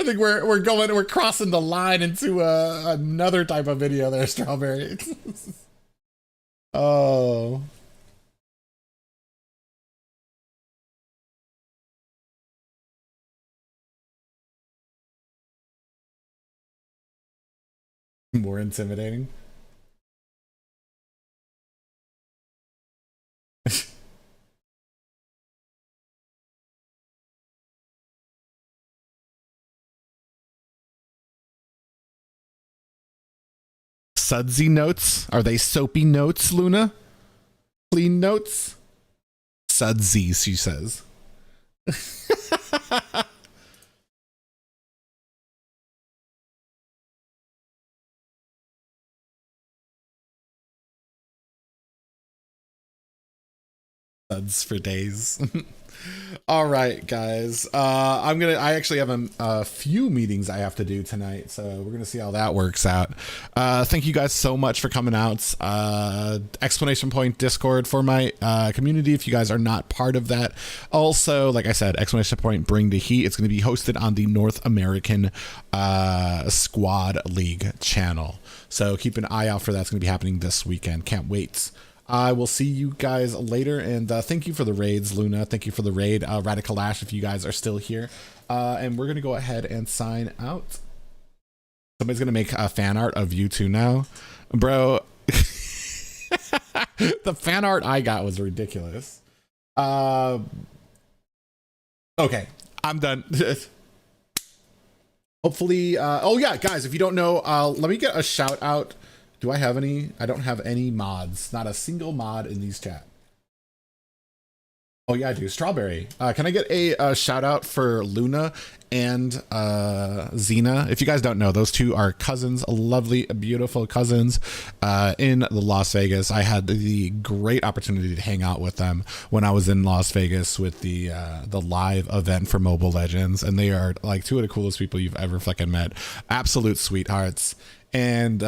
think we're crossing the line into another type of video there, Strawberry. Oh. More intimidating. Sudsy notes? Are they soapy notes, Luna? Clean notes? Sudsy, she says. Suds for days. All right, guys. I actually have a few meetings I have to do tonight, so we're gonna see how that works out. Thank you guys so much for coming out. Exclamation point Discord for my community if you guys are not part of that. Also, like I said, exclamation point Bring the Heat. It's gonna be hosted on the North American Squad League channel, so keep an eye out for that. It's gonna be happening this weekend. Can't wait. I will see you guys later, and thank you for the raids, Luna. Thank you for the raid, Radicalash, if you guys are still here. And we're gonna go ahead and sign out. Somebody's gonna make a fan art of you two now, bro. The fan art I got was ridiculous. Okay, I'm done. Hopefully, oh yeah, guys, if you don't know, let me get a shout out. Do I have any? I don't have any mods. Not a single mod in these chat. Oh yeah, I do. Strawberry. Can I get a shout out for Luna and Xena? If you guys don't know, those two are cousins, lovely, beautiful cousins in the Las Vegas. I had the great opportunity to hang out with them when I was in Las Vegas with the live event for Mobile Legends, and they are like two of the coolest people you've ever fucking met. Absolute sweethearts. And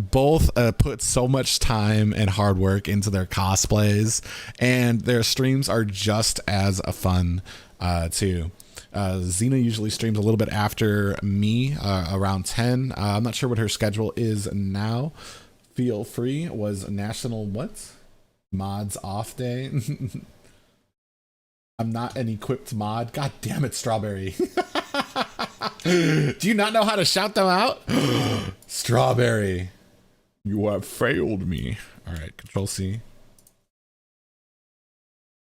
both put so much time and hard work into their cosplays, and their streams are just as fun too. Xena usually streams a little bit after me, around 10. I'm not sure what her schedule is now. Feel free. Was National what? Mods off day. I'm not an equipped mod. God damn it, Strawberry. Do you not know how to shout them out? Strawberry, you have failed me. All right, Control C.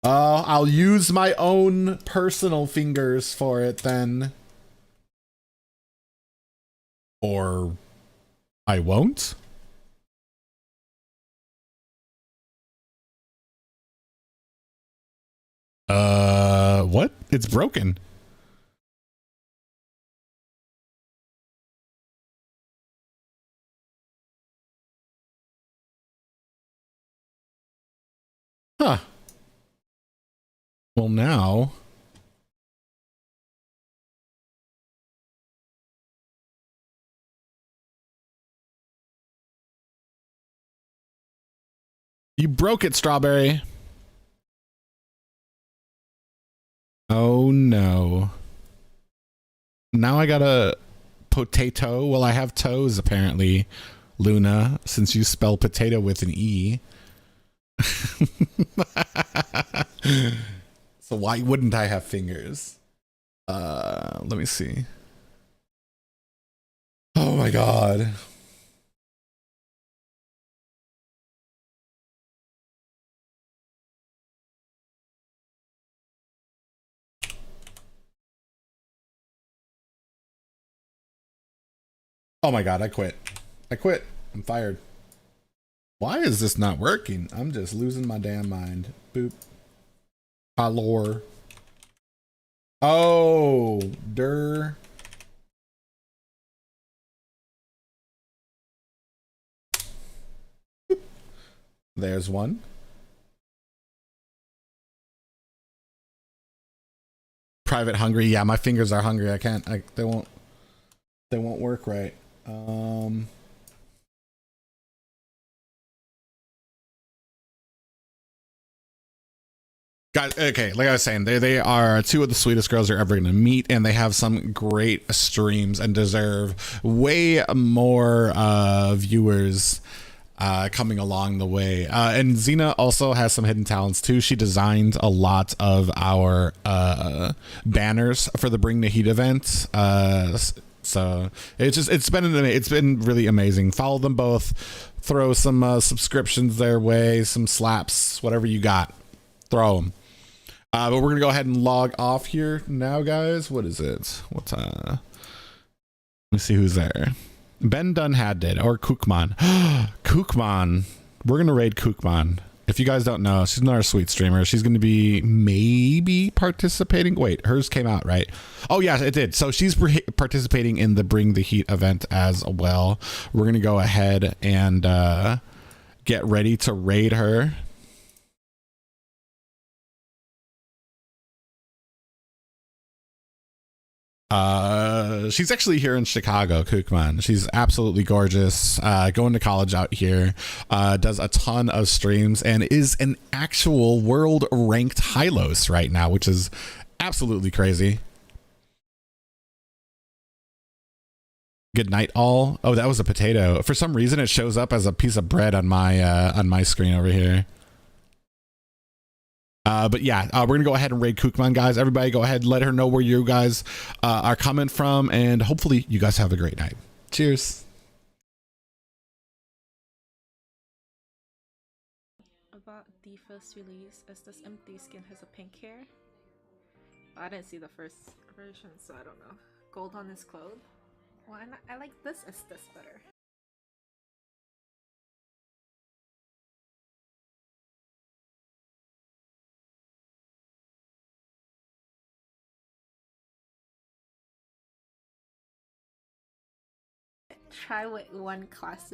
I'll use my own personal fingers for it then. Or I won't. What? It's broken. Huh. Well, now. You broke it, Strawberry. Oh, no. Now I got a potato. Well, I have toes, apparently, Luna, since you spell potato with an E. So why wouldn't I have fingers? Let me see. Oh my god. Oh my god, I quit. I quit. I'm fired. Why is this not working? I'm just losing my damn mind. Boop. Lore. Oh, der. There's one. Private hungry. Yeah, my fingers are hungry. I can't. They won't work right. Guys, okay, like I was saying, they are two of the sweetest girls you're ever gonna meet, and they have some great streams and deserve way more viewers coming along the way. And Xena also has some hidden talents too. She designed a lot of our banners for the Bring the Heat event. So it's been really amazing. Follow them both. Throw some subscriptions their way, some slaps, whatever you got. Throw them. But we're gonna go ahead and log off here now, guys. What is it? Let me see who's there. Ben Dunhad did, or Kookman. Kookman. We're gonna raid Kookman. If you guys don't know, she's another sweet streamer. She's gonna be maybe participating. Wait, hers came out, right? Oh yeah, it did. So she's participating in the Bring the Heat event as well. We're gonna go ahead and get ready to raid her. She's actually here in Chicago, Kookman. She's absolutely gorgeous. Going to college out here. Does a ton of streams and is an actual world ranked Hylos right now, which is absolutely crazy. Good night, all. Oh, that was a potato. For some reason, it shows up as a piece of bread on my screen over here. But yeah, we're gonna go ahead and raid Kookman, guys. Everybody go ahead, let her know where you guys are coming from, and hopefully you guys have a great night. Cheers. About the first release, as this empty skin has a pink hair. I didn't see the first version, so I don't know. Gold on his clothes. Well, I like this Estes better. Try with one classic.